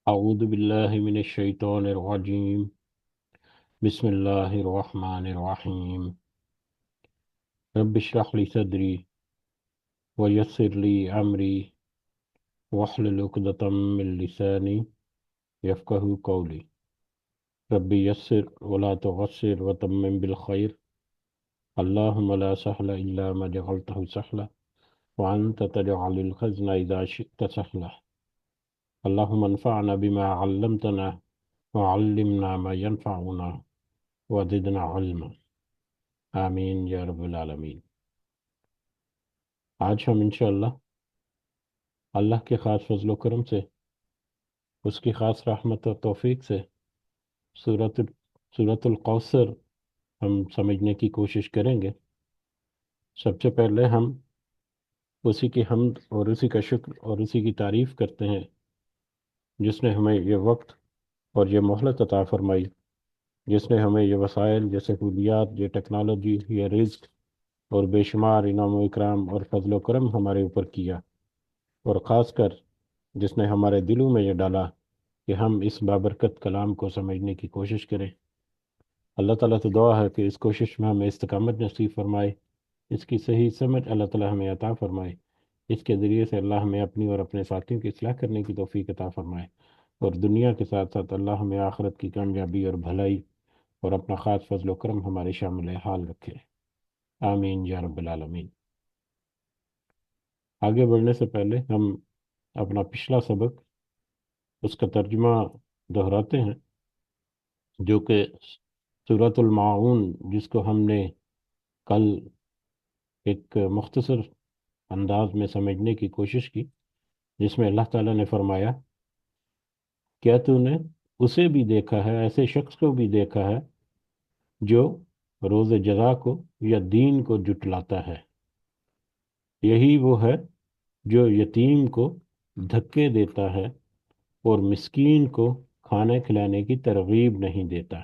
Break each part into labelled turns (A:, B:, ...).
A: أعوذ بالله من الشيطان الرجيم. بسم الله الرحمن الرحيم. رب اشرح لي صدري ويسر لي أمري واحلل عقدة من لساني يفقه قولي. رب يسر ولا تعسر وتمم بالخير. اللهم لا سهل إلا ما جعلته سهلا وأنت تجعل الحزن إذا شئت سهلا. اللهم انفعنا بما علمتنا وعلمنا ما ينفعنا وزدنا علما. آمین یا رب العالمین۔ آج ہم انشاءاللہ اللہ کے خاص فضل و کرم سے، اس کی خاص رحمت اور توفیق سے سورۃ القوثر ہم سمجھنے کی کوشش کریں گے۔ سب سے پہلے ہم اسی کی حمد اور اسی کا شکر اور اسی کی تعریف کرتے ہیں جس نے ہمیں یہ وقت اور یہ مہلت عطا فرمائی، جس نے ہمیں یہ وسائل، یہ سہولیات، یہ ٹیکنالوجی، یہ رزق اور بے شمار انعام و اکرام اور فضل و کرم ہمارے اوپر کیا، اور خاص کر جس نے ہمارے دلوں میں یہ ڈالا کہ ہم اس بابرکت کلام کو سمجھنے کی کوشش کریں۔ اللہ تعالیٰ سے دعا ہے کہ اس کوشش میں ہمیں استقامت نصیب فرمائے، اس کی صحیح سمجھ اللہ تعالیٰ ہمیں عطا فرمائے، اس کے ذریعے سے اللہ ہمیں اپنی اور اپنے ساتھیوں کی اصلاح کرنے کی توفیق عطا فرمائے، اور دنیا کے ساتھ ساتھ اللہ ہمیں آخرت کی کامیابی اور بھلائی اور اپنا خاص فضل و کرم ہمارے شامل حال رکھے۔ آمین یا رب العالمین۔ آگے بڑھنے سے پہلے ہم اپنا پچھلا سبق، اس کا ترجمہ دہراتے ہیں، جو کہ سورۃ الماعون، جس کو ہم نے کل ایک مختصر انداز میں سمجھنے کی کوشش کی، جس میں اللہ تعالیٰ نے فرمایا، کیا تو نے اسے بھی دیکھا ہے، ایسے شخص کو بھی دیکھا ہے جو روز جزا کو یا دین کو جٹلاتا ہے؟ یہی وہ ہے جو یتیم کو دھکے دیتا ہے اور مسکین کو کھانے کھلانے کی ترغیب نہیں دیتا۔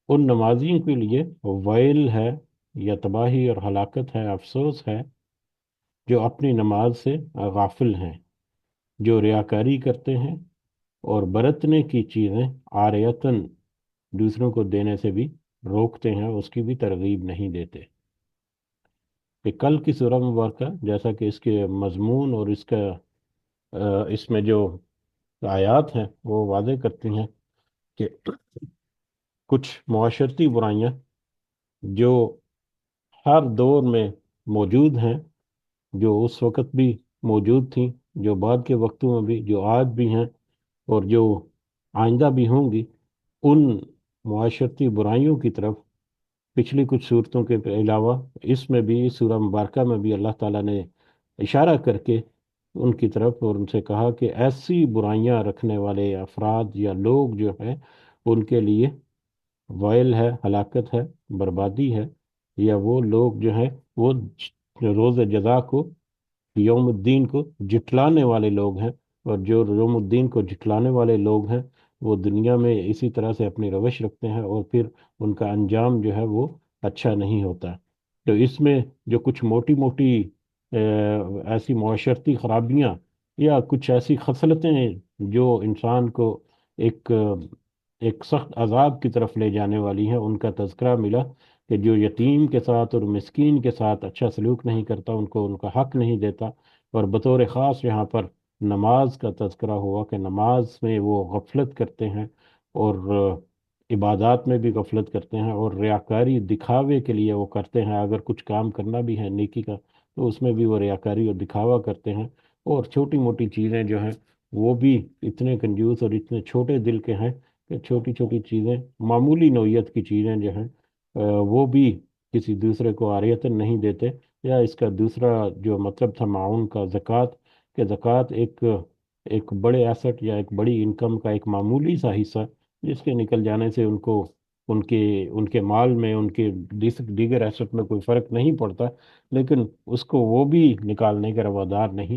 A: ان نمازیوں کے لیے ویل ہے، یا تباہی اور ہلاکت ہے، افسوس ہے، جو اپنی نماز سے غافل ہیں، جو ریاکاری کرتے ہیں اور برتنے کی چیزیں عاریتاً دوسروں کو دینے سے بھی روکتے ہیں، اس کی بھی ترغیب نہیں دیتے۔ کہ کل کی سورہ مبارکہ، جیسا کہ اس کے مضمون اور اس میں جو آیات ہیں وہ واضح کرتی ہیں کہ کچھ معاشرتی برائیاں جو ہر دور میں موجود ہیں، جو اس وقت بھی موجود تھیں، جو بعد کے وقتوں میں بھی، جو آج بھی ہیں اور جو آئندہ بھی ہوں گی، ان معاشرتی برائیوں کی طرف پچھلی کچھ صورتوں کے علاوہ اس میں بھی، اس سورہ مبارکہ میں بھی اللہ تعالیٰ نے اشارہ کر کے ان کی طرف اور ان سے کہا کہ ایسی برائیاں رکھنے والے افراد یا لوگ جو ہیں، ان کے لیے وائل ہے، ہلاکت ہے، بربادی ہے، یا وہ لوگ جو ہیں وہ روز جزا کو، یوم الدین کو جٹلانے والے لوگ ہیں۔ اور جو یوم الدین کو جٹلانے والے لوگ ہیں، وہ دنیا میں اسی طرح سے اپنی روش رکھتے ہیں، اور پھر ان کا انجام جو ہے وہ اچھا نہیں ہوتا۔ تو اس میں جو کچھ موٹی موٹی ایسی معاشرتی خرابیاں یا کچھ ایسی خصلتیں ہیں جو انسان کو ایک ایک سخت عذاب کی طرف لے جانے والی ہیں، ان کا تذکرہ ملا کہ جو یتیم کے ساتھ اور مسکین کے ساتھ اچھا سلوک نہیں کرتا، ان کو ان کا حق نہیں دیتا، اور بطور خاص یہاں پر نماز کا تذکرہ ہوا کہ نماز میں وہ غفلت کرتے ہیں، اور عبادات میں بھی غفلت کرتے ہیں، اور ریاکاری دکھاوے کے لیے وہ کرتے ہیں۔ اگر کچھ کام کرنا بھی ہے نیکی کا تو اس میں بھی وہ ریاکاری اور دکھاوا کرتے ہیں، اور چھوٹی موٹی چیزیں جو ہیں وہ بھی اتنے کنجوس اور اتنے چھوٹے دل کے ہیں کہ چھوٹی چھوٹی چیزیں، معمولی نوعیت کی چیزیں جو ہیں وہ بھی کسی دوسرے کو عاریتاً نہیں دیتے۔ یا اس کا دوسرا جو مطلب تھا معاون کا، زکوٰۃ، کہ زکوٰۃ ایک بڑے ایسٹ یا ایک بڑی انکم کا ایک معمولی سا حصہ، جس کے نکل جانے سے ان کو ان کے مال میں، ان کے دیگر ایسٹ میں کوئی فرق نہیں پڑتا، لیکن اس کو وہ بھی نکالنے کے روادار نہیں،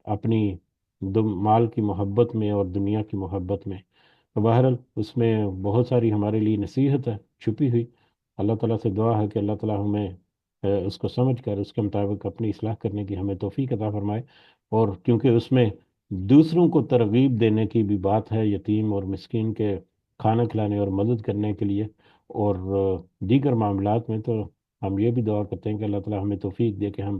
A: اپنی مال کی محبت میں اور دنیا کی محبت میں۔ تو بہرحال اس میں بہت ساری ہمارے لیے نصیحت ہے چھپی ہوئی۔ اللہ تعالیٰ سے دعا ہے کہ اللہ تعالیٰ ہمیں اس کو سمجھ کر اس کے مطابق اپنی اصلاح کرنے کی ہمیں توفیق عطا فرمائے، اور کیونکہ اس میں دوسروں کو ترغیب دینے کی بھی بات ہے، یتیم اور مسکین کے کھانا کھلانے اور مدد کرنے کے لیے، اور دیگر معاملات میں تو ہم یہ بھی دعا کرتے ہیں کہ اللہ تعالیٰ ہمیں توفیق دے کہ ہم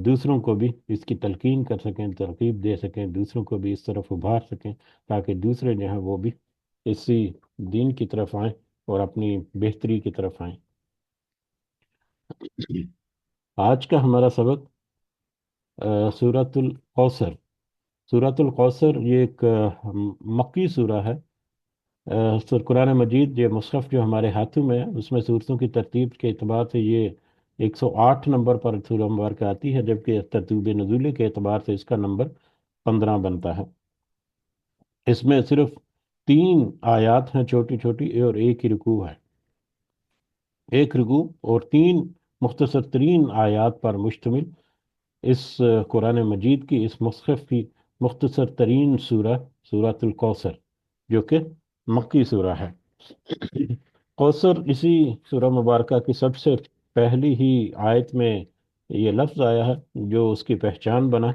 A: دوسروں کو بھی اس کی تلقین کر سکیں، ترغیب دے سکیں، دوسروں کو بھی اس طرف ابھار سکیں، تاکہ دوسرے جو ہیں وہ بھی اسی دین کی طرف آئیں اور اپنی بہتری کی طرف آئیں۔ آج کا ہمارا سبق سورۃ القوثر۔ سورۃ القوثر یہ ایک مکی سورہ ہے۔ قرآن مجید یہ مصحف جو ہمارے ہاتھوں میں ہے، اس میں صورتوں کی ترتیب کے اعتبار سے یہ 108 نمبر پر سورہ مبارکہ آتی ہے، جبکہ ترتیب نزولی کے اعتبار سے اس کا نمبر 15 بنتا ہے۔ اس میں صرف 3 آیات ہیں چھوٹی چھوٹی، اور ایک ہی رکوع ہے۔ ایک رکوع اور 3 مختصر ترین آیات پر مشتمل اس قرآن مجید کی، اس مصحف کی مختصر ترین سورہ سورۃ القوثر، جو کہ مکی سورہ ہے۔ کوثر اسی سورہ مبارکہ کی سب سے پہلی ہی آیت میں یہ لفظ آیا ہے جو اس کی پہچان بنا۔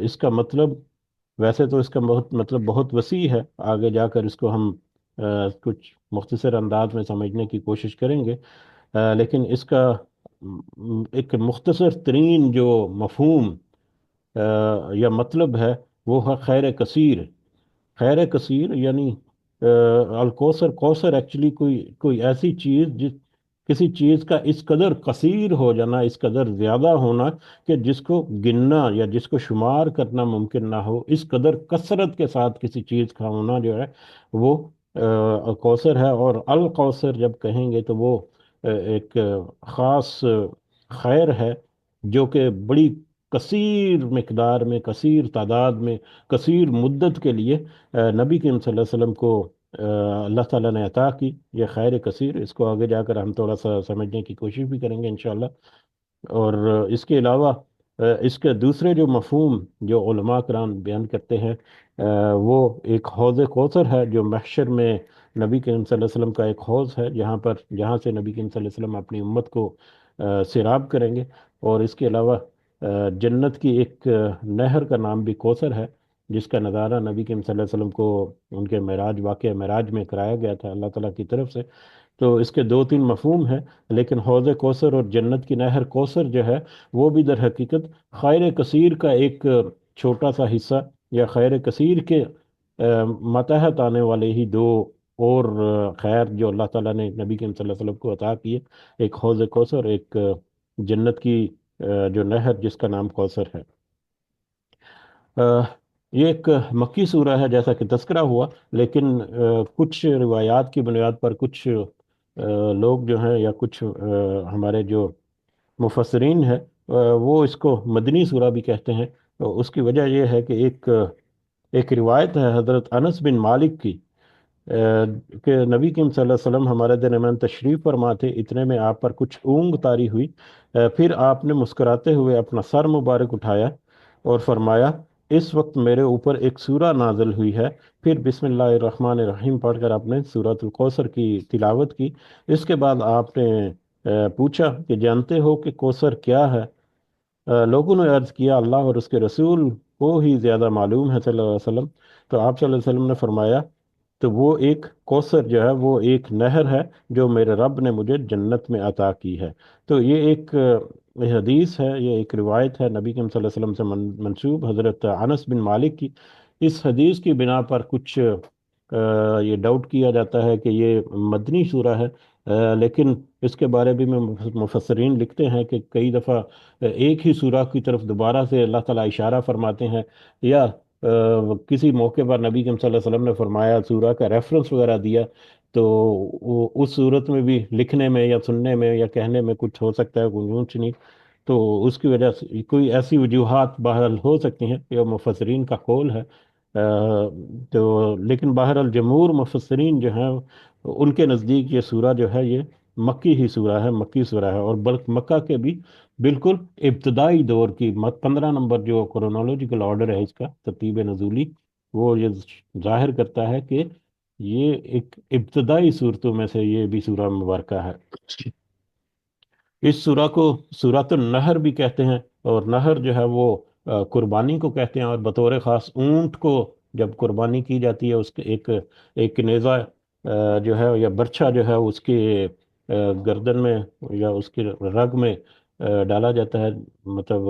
A: اس کا مطلب، ویسے تو اس کا مطلب بہت وسیع ہے، آگے جا کر اس کو ہم کچھ مختصر انداز میں سمجھنے کی کوشش کریں گے، لیکن اس کا ایک مختصر ترین جو مفہوم یا مطلب ہے وہ ہے خیر کثیر۔ خیر کثیر یعنی الکوثر، کوثر ایکچولی کوئی ایسی چیز کسی چیز کا اس قدر کثیر ہو جانا، اس قدر زیادہ ہونا کہ جس کو گننا یا جس کو شمار کرنا ممکن نہ ہو، اس قدر کثرت کے ساتھ کسی چیز کا ہونا جو ہے وہ کوثر ہے۔ اور الکوثر جب کہیں گے تو وہ ایک خاص خیر ہے جو کہ بڑی کثیر مقدار میں، کثیر تعداد میں، کثیر مدت کے لیے نبی کریم صلی اللہ علیہ وسلم کو اللہ تعالیٰ نے عطا کی۔ یہ خیر کثیر، اس کو آگے جا کر ہم تھوڑا سا سمجھنے کی کوشش بھی کریں گے انشاءاللہ۔ اور اس کے علاوہ اس کے دوسرے جو مفہوم جو علماء کرام بیان کرتے ہیں، وہ ایک حوض کوثر ہے جو محشر میں نبی کریم صلی اللہ علیہ وسلم کا ایک حوض ہے، جہاں سے نبی کریم صلی اللہ علیہ وسلم اپنی امت کو سیراب کریں گے۔ اور اس کے علاوہ جنت کی ایک نہر کا نام بھی کوثر ہے، جس کا نظارہ نبی کریم صلی اللہ علیہ وسلم کو ان کے واقعہ معراج میں کرایا گیا تھا اللہ تعالیٰ کی طرف سے۔ تو اس کے 2 3 مفہوم ہیں، لیکن حوض کوثر اور جنت کی نہر کوثر جو ہے وہ بھی در حقیقت خیر کثیر کا ایک چھوٹا سا حصہ، یا خیر کثیر کے ماتحت آنے والے ہی 2 اور خیر جو اللہ تعالیٰ نے نبی کریم صلی اللہ علیہ وسلم کو عطا کیے، ایک حوض کوثر، ایک جنت کی جو نہر جس کا نام کوثر ہے۔ یہ ایک مکی سورہ ہے جیسا کہ تذکرہ ہوا، لیکن کچھ روایات کی بنیاد پر کچھ لوگ جو ہیں، یا کچھ ہمارے جو مفسرین ہیں، وہ اس کو مدنی سورہ بھی کہتے ہیں۔ اس کی وجہ یہ ہے کہ ایک روایت ہے حضرت انس بن مالک کی، کہ نبی کریم صلی اللہ علیہ وسلم ہمارے درمیان تشریف فرما تھے، اتنے میں آپ پر کچھ اونگ طاری ہوئی۔ پھر آپ نے مسکراتے ہوئے اپنا سر مبارک اٹھایا اور فرمایا، اس وقت میرے اوپر ایک سورہ نازل ہوئی ہے۔ پھر بسم اللہ الرحمن الرحیم پڑھ کر آپ نے سورۃ الکوثر کی تلاوت کی۔ اس کے بعد آپ نے پوچھا کہ جانتے ہو کہ کوثر کیا ہے؟ لوگوں نے عرض کیا اللہ اور اس کے رسول کو ہی زیادہ معلوم ہے صلی اللہ علیہ وسلم۔ تو آپ صلی اللہ علیہ وسلم نے فرمایا، تو وہ ایک کوثر جو ہے وہ ایک نہر ہے جو میرے رب نے مجھے جنت میں عطا کی ہے۔ تو یہ ایک حدیث ہے، یہ ایک روایت ہے نبی کریم صلی اللہ علیہ وسلم سے منسوب حضرت انس بن مالک کی۔ اس حدیث کی بنا پر کچھ یہ ڈاؤٹ کیا جاتا ہے کہ یہ مدنی سورہ ہے، لیکن اس کے بارے میں مفسرین لکھتے ہیں کہ کئی دفعہ ایک ہی سورہ کی طرف دوبارہ سے اللہ تعالیٰ اشارہ فرماتے ہیں، یا کسی موقع پر نبی کریم صلی اللہ علیہ وسلم نے فرمایا، سورہ کا ریفرنس وغیرہ دیا، تو اس صورت میں بھی لکھنے میں یا سننے میں یا کہنے میں کچھ ہو سکتا ہے، کوئی اونچ نہیں، تو اس کی وجہ سے کوئی ایسی وجوہات بہرحال ہو سکتی ہیں، یہ مفسرین کا قول ہے۔ لیکن بہرحال جمہور مفسرین جو ہیں ان کے نزدیک یہ سورہ جو ہے یہ مکی ہی سورہ ہے، مکی سورہ ہے، اور بلکہ مکہ کے بھی بالکل ابتدائی دور کی 15 نمبر جو کرونالوجیکل آرڈر ہے اس کا ترتیب نزولی، وہ یہ ظاہر کرتا ہے کہ یہ ایک ابتدائی صورتوں میں سے یہ بھی سورہ مبارکہ ہے۔ اس سورہ کو سورۃ النہر بھی کہتے ہیں، اور نہر جو ہے وہ قربانی کو کہتے ہیں، اور بطور خاص اونٹ کو جب قربانی کی جاتی ہے، اس کے ایک نیزہ جو ہے یا برچھا جو ہے اس کے گردن میں یا اس کی رگ میں ڈالا جاتا ہے، مطلب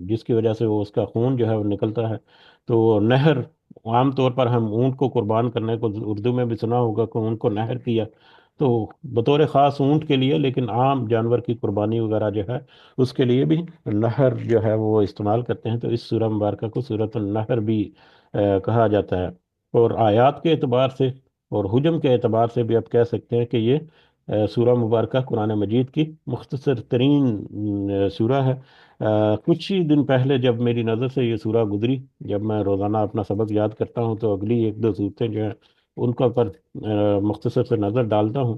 A: جس کی وجہ سے وہ اس کا خون جو ہے وہ نکلتا ہے. تو نہر، عام طور پر ہم اونٹ کو قربان کرنے کو اردو میں بھی سنا ہوگا کہ اونٹ کو نہر کیا، تو بطور خاص اونٹ کے لیے، لیکن عام جانور کی قربانی وغیرہ جو ہے اس کے لیے بھی نہر جو ہے وہ استعمال کرتے ہیں. تو اس سورہ مبارکہ کو سورۃ النحر بھی کہا جاتا ہے. اور آیات کے اعتبار سے اور حجم کے اعتبار سے بھی آپ کہہ سکتے ہیں کہ یہ سورہ مبارکہ قرآن مجید کی مختصر ترین سورہ ہے. کچھ ہی دن پہلے جب میری نظر سے یہ سورہ گزری، جب میں روزانہ اپنا سبق یاد کرتا ہوں تو اگلی ایک دو صورتیں جو ہیں ان کا پر مختصر سے نظر ڈالتا ہوں،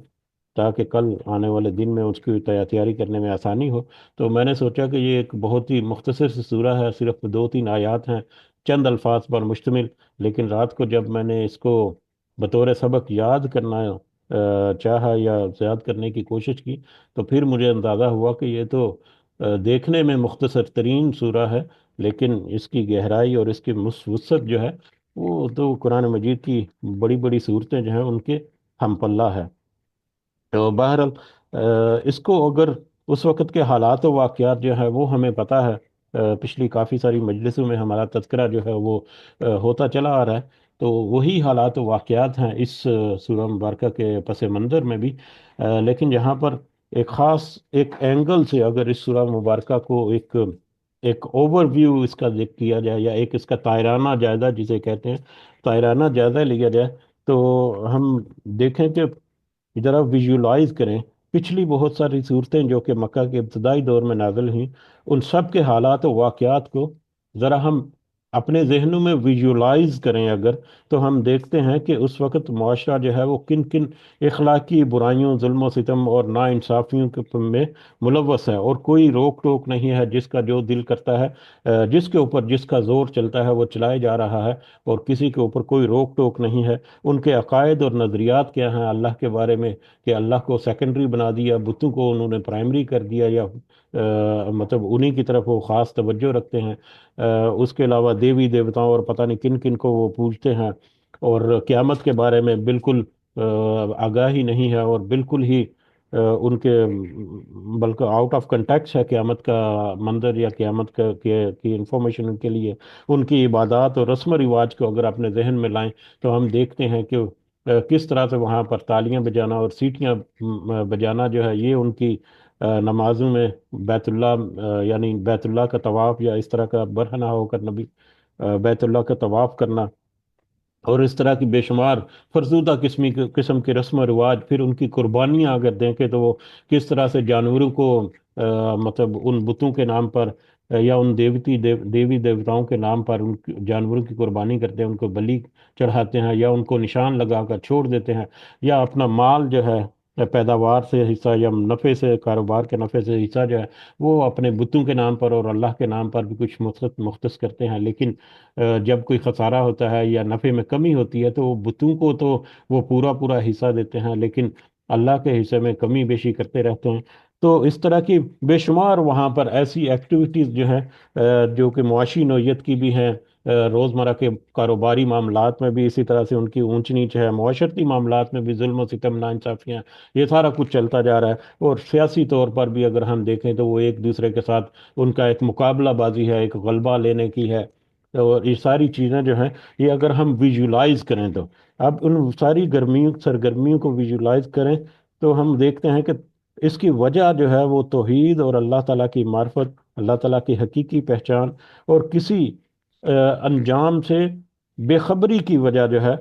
A: تاکہ کل آنے والے دن میں اس کی تیاری کرنے میں آسانی ہو. تو میں نے سوچا کہ یہ ایک بہت ہی مختصر سی سورہ ہے، صرف دو تین آیات ہیں، چند الفاظ پر مشتمل. لیکن رات کو جب میں نے اس کو بطور سبق یاد کرنا چاہا یا یاد کرنے کی کوشش کی، تو پھر مجھے اندازہ ہوا کہ یہ تو دیکھنے میں مختصر ترین سورہ ہے، لیکن اس کی گہرائی اور اس کی وسعت جو ہے وہ تو قرآن مجید کی بڑی بڑی صورتیں جو ہیں ان کے ہم پلہ ہے. تو بہرحال اس کو اگر اس وقت کے حالات و واقعات جو ہے وہ ہمیں پتہ ہے، پچھلی کافی ساری مجلسوں میں ہمارا تذکرہ جو ہے وہ ہوتا چلا آ رہا ہے، تو وہی حالات و واقعات ہیں اس سورہ مبارکہ کے پس منظر میں بھی. لیکن یہاں پر ایک خاص ایک اینگل سے اگر اس سورہ مبارکہ کو ایک اوور ویو اس کا ذکر کیا جائے، یا ایک اس کا تائرانہ جائزہ جسے کہتے ہیں، تائرانہ جائزہ لیا جائے، تو ہم دیکھیں کہ ذرا ویژولائز کریں پچھلی بہت ساری صورتیں جو کہ مکہ کے ابتدائی دور میں نازل ہوئیں، ان سب کے حالات و واقعات کو ذرا ہم اپنے ذہنوں میں ویژولائز کریں اگر، تو ہم دیکھتے ہیں کہ اس وقت معاشرہ جو ہے وہ کن کن اخلاقی برائیوں، ظلم و ستم اور ناانصافیوں میں ملوث ہے، اور کوئی روک ٹوک نہیں ہے. جس کا جو دل کرتا ہے، جس کے اوپر جس کا زور چلتا ہے وہ چلائے جا رہا ہے، اور کسی کے اوپر کوئی روک ٹوک نہیں ہے. ان کے عقائد اور نظریات کیا ہیں اللہ کے بارے میں، کہ اللہ کو سیکنڈری بنا دیا، بتوں کو انہوں نے پرائمری کر دیا، یا مطلب انہی کی طرف وہ خاص توجہ رکھتے ہیں. اس کے علاوہ دیوی دیوتاؤں اور پتہ نہیں کن کن کو وہ پوجتے ہیں، اور قیامت کے بارے میں بالکل آگاہی نہیں ہے، اور بالکل ہی ان کے بلکہ آؤٹ آف کنٹیکس ہے قیامت کا منظر، یا قیامت کی انفارمیشن ان کے لیے. ان کی عبادات اور رسم و رواج کو اگر اپنے ذہن میں لائیں تو ہم دیکھتے ہیں کہ کس طرح سے وہاں پر تالیاں بجانا اور سیٹیاں بجانا جو ہے یہ ان کی نمازوں میں بیت اللہ یعنی بیت اللہ کا طواف، یا اس طرح کا برہنہ ہو کر نبی بیت اللہ کا طواف کرنا، اور اس طرح کی بے شمار فرسودہ قسم کے رسم و رواج. پھر ان کی قربانیاں اگر دیکھیں تو وہ کس طرح سے جانوروں کو مطلب ان بتوں کے نام پر یا ان دیوی دیوتاؤں کے نام پر جانوروں کی قربانی کرتے ہیں، ان کو بلی چڑھاتے ہیں، یا ان کو نشان لگا کر چھوڑ دیتے ہیں، یا اپنا مال جو ہے پیداوار سے حصہ یا نفع سے، کاروبار کے نفع سے حصہ جو ہے وہ اپنے بتوں کے نام پر اور اللہ کے نام پر بھی کچھ مختص کرتے ہیں. لیکن جب کوئی خسارہ ہوتا ہے یا نفع میں کمی ہوتی ہے تو وہ بتوں کو تو وہ پورا پورا حصہ دیتے ہیں، لیکن اللہ کے حصے میں کمی بیشی کرتے رہتے ہیں. تو اس طرح کی بے شمار وہاں پر ایسی ایکٹیویٹیز جو ہیں جو کہ معاشی نوعیت کی بھی ہیں، روزمرہ کے کاروباری معاملات میں بھی اسی طرح سے ان کی اونچ نیچ ہے، معاشرتی معاملات میں بھی ظلم و ستم، ناانصافیاں، یہ سارا کچھ چلتا جا رہا ہے. اور سیاسی طور پر بھی اگر ہم دیکھیں تو وہ ایک دوسرے کے ساتھ ان کا ایک مقابلہ بازی ہے، ایک غلبہ لینے کی ہے. اور یہ ساری چیزیں جو ہیں یہ اگر ہم ویژولائز کریں تو اب ان ساری سرگرمیوں کو ویژولائز کریں تو ہم دیکھتے ہیں کہ اس کی وجہ جو ہے وہ توحید اور اللہ تعالیٰ کی معرفت، اللہ تعالیٰ کی حقیقی پہچان، اور کسی انجام سے بے خبری کی وجہ جو ہے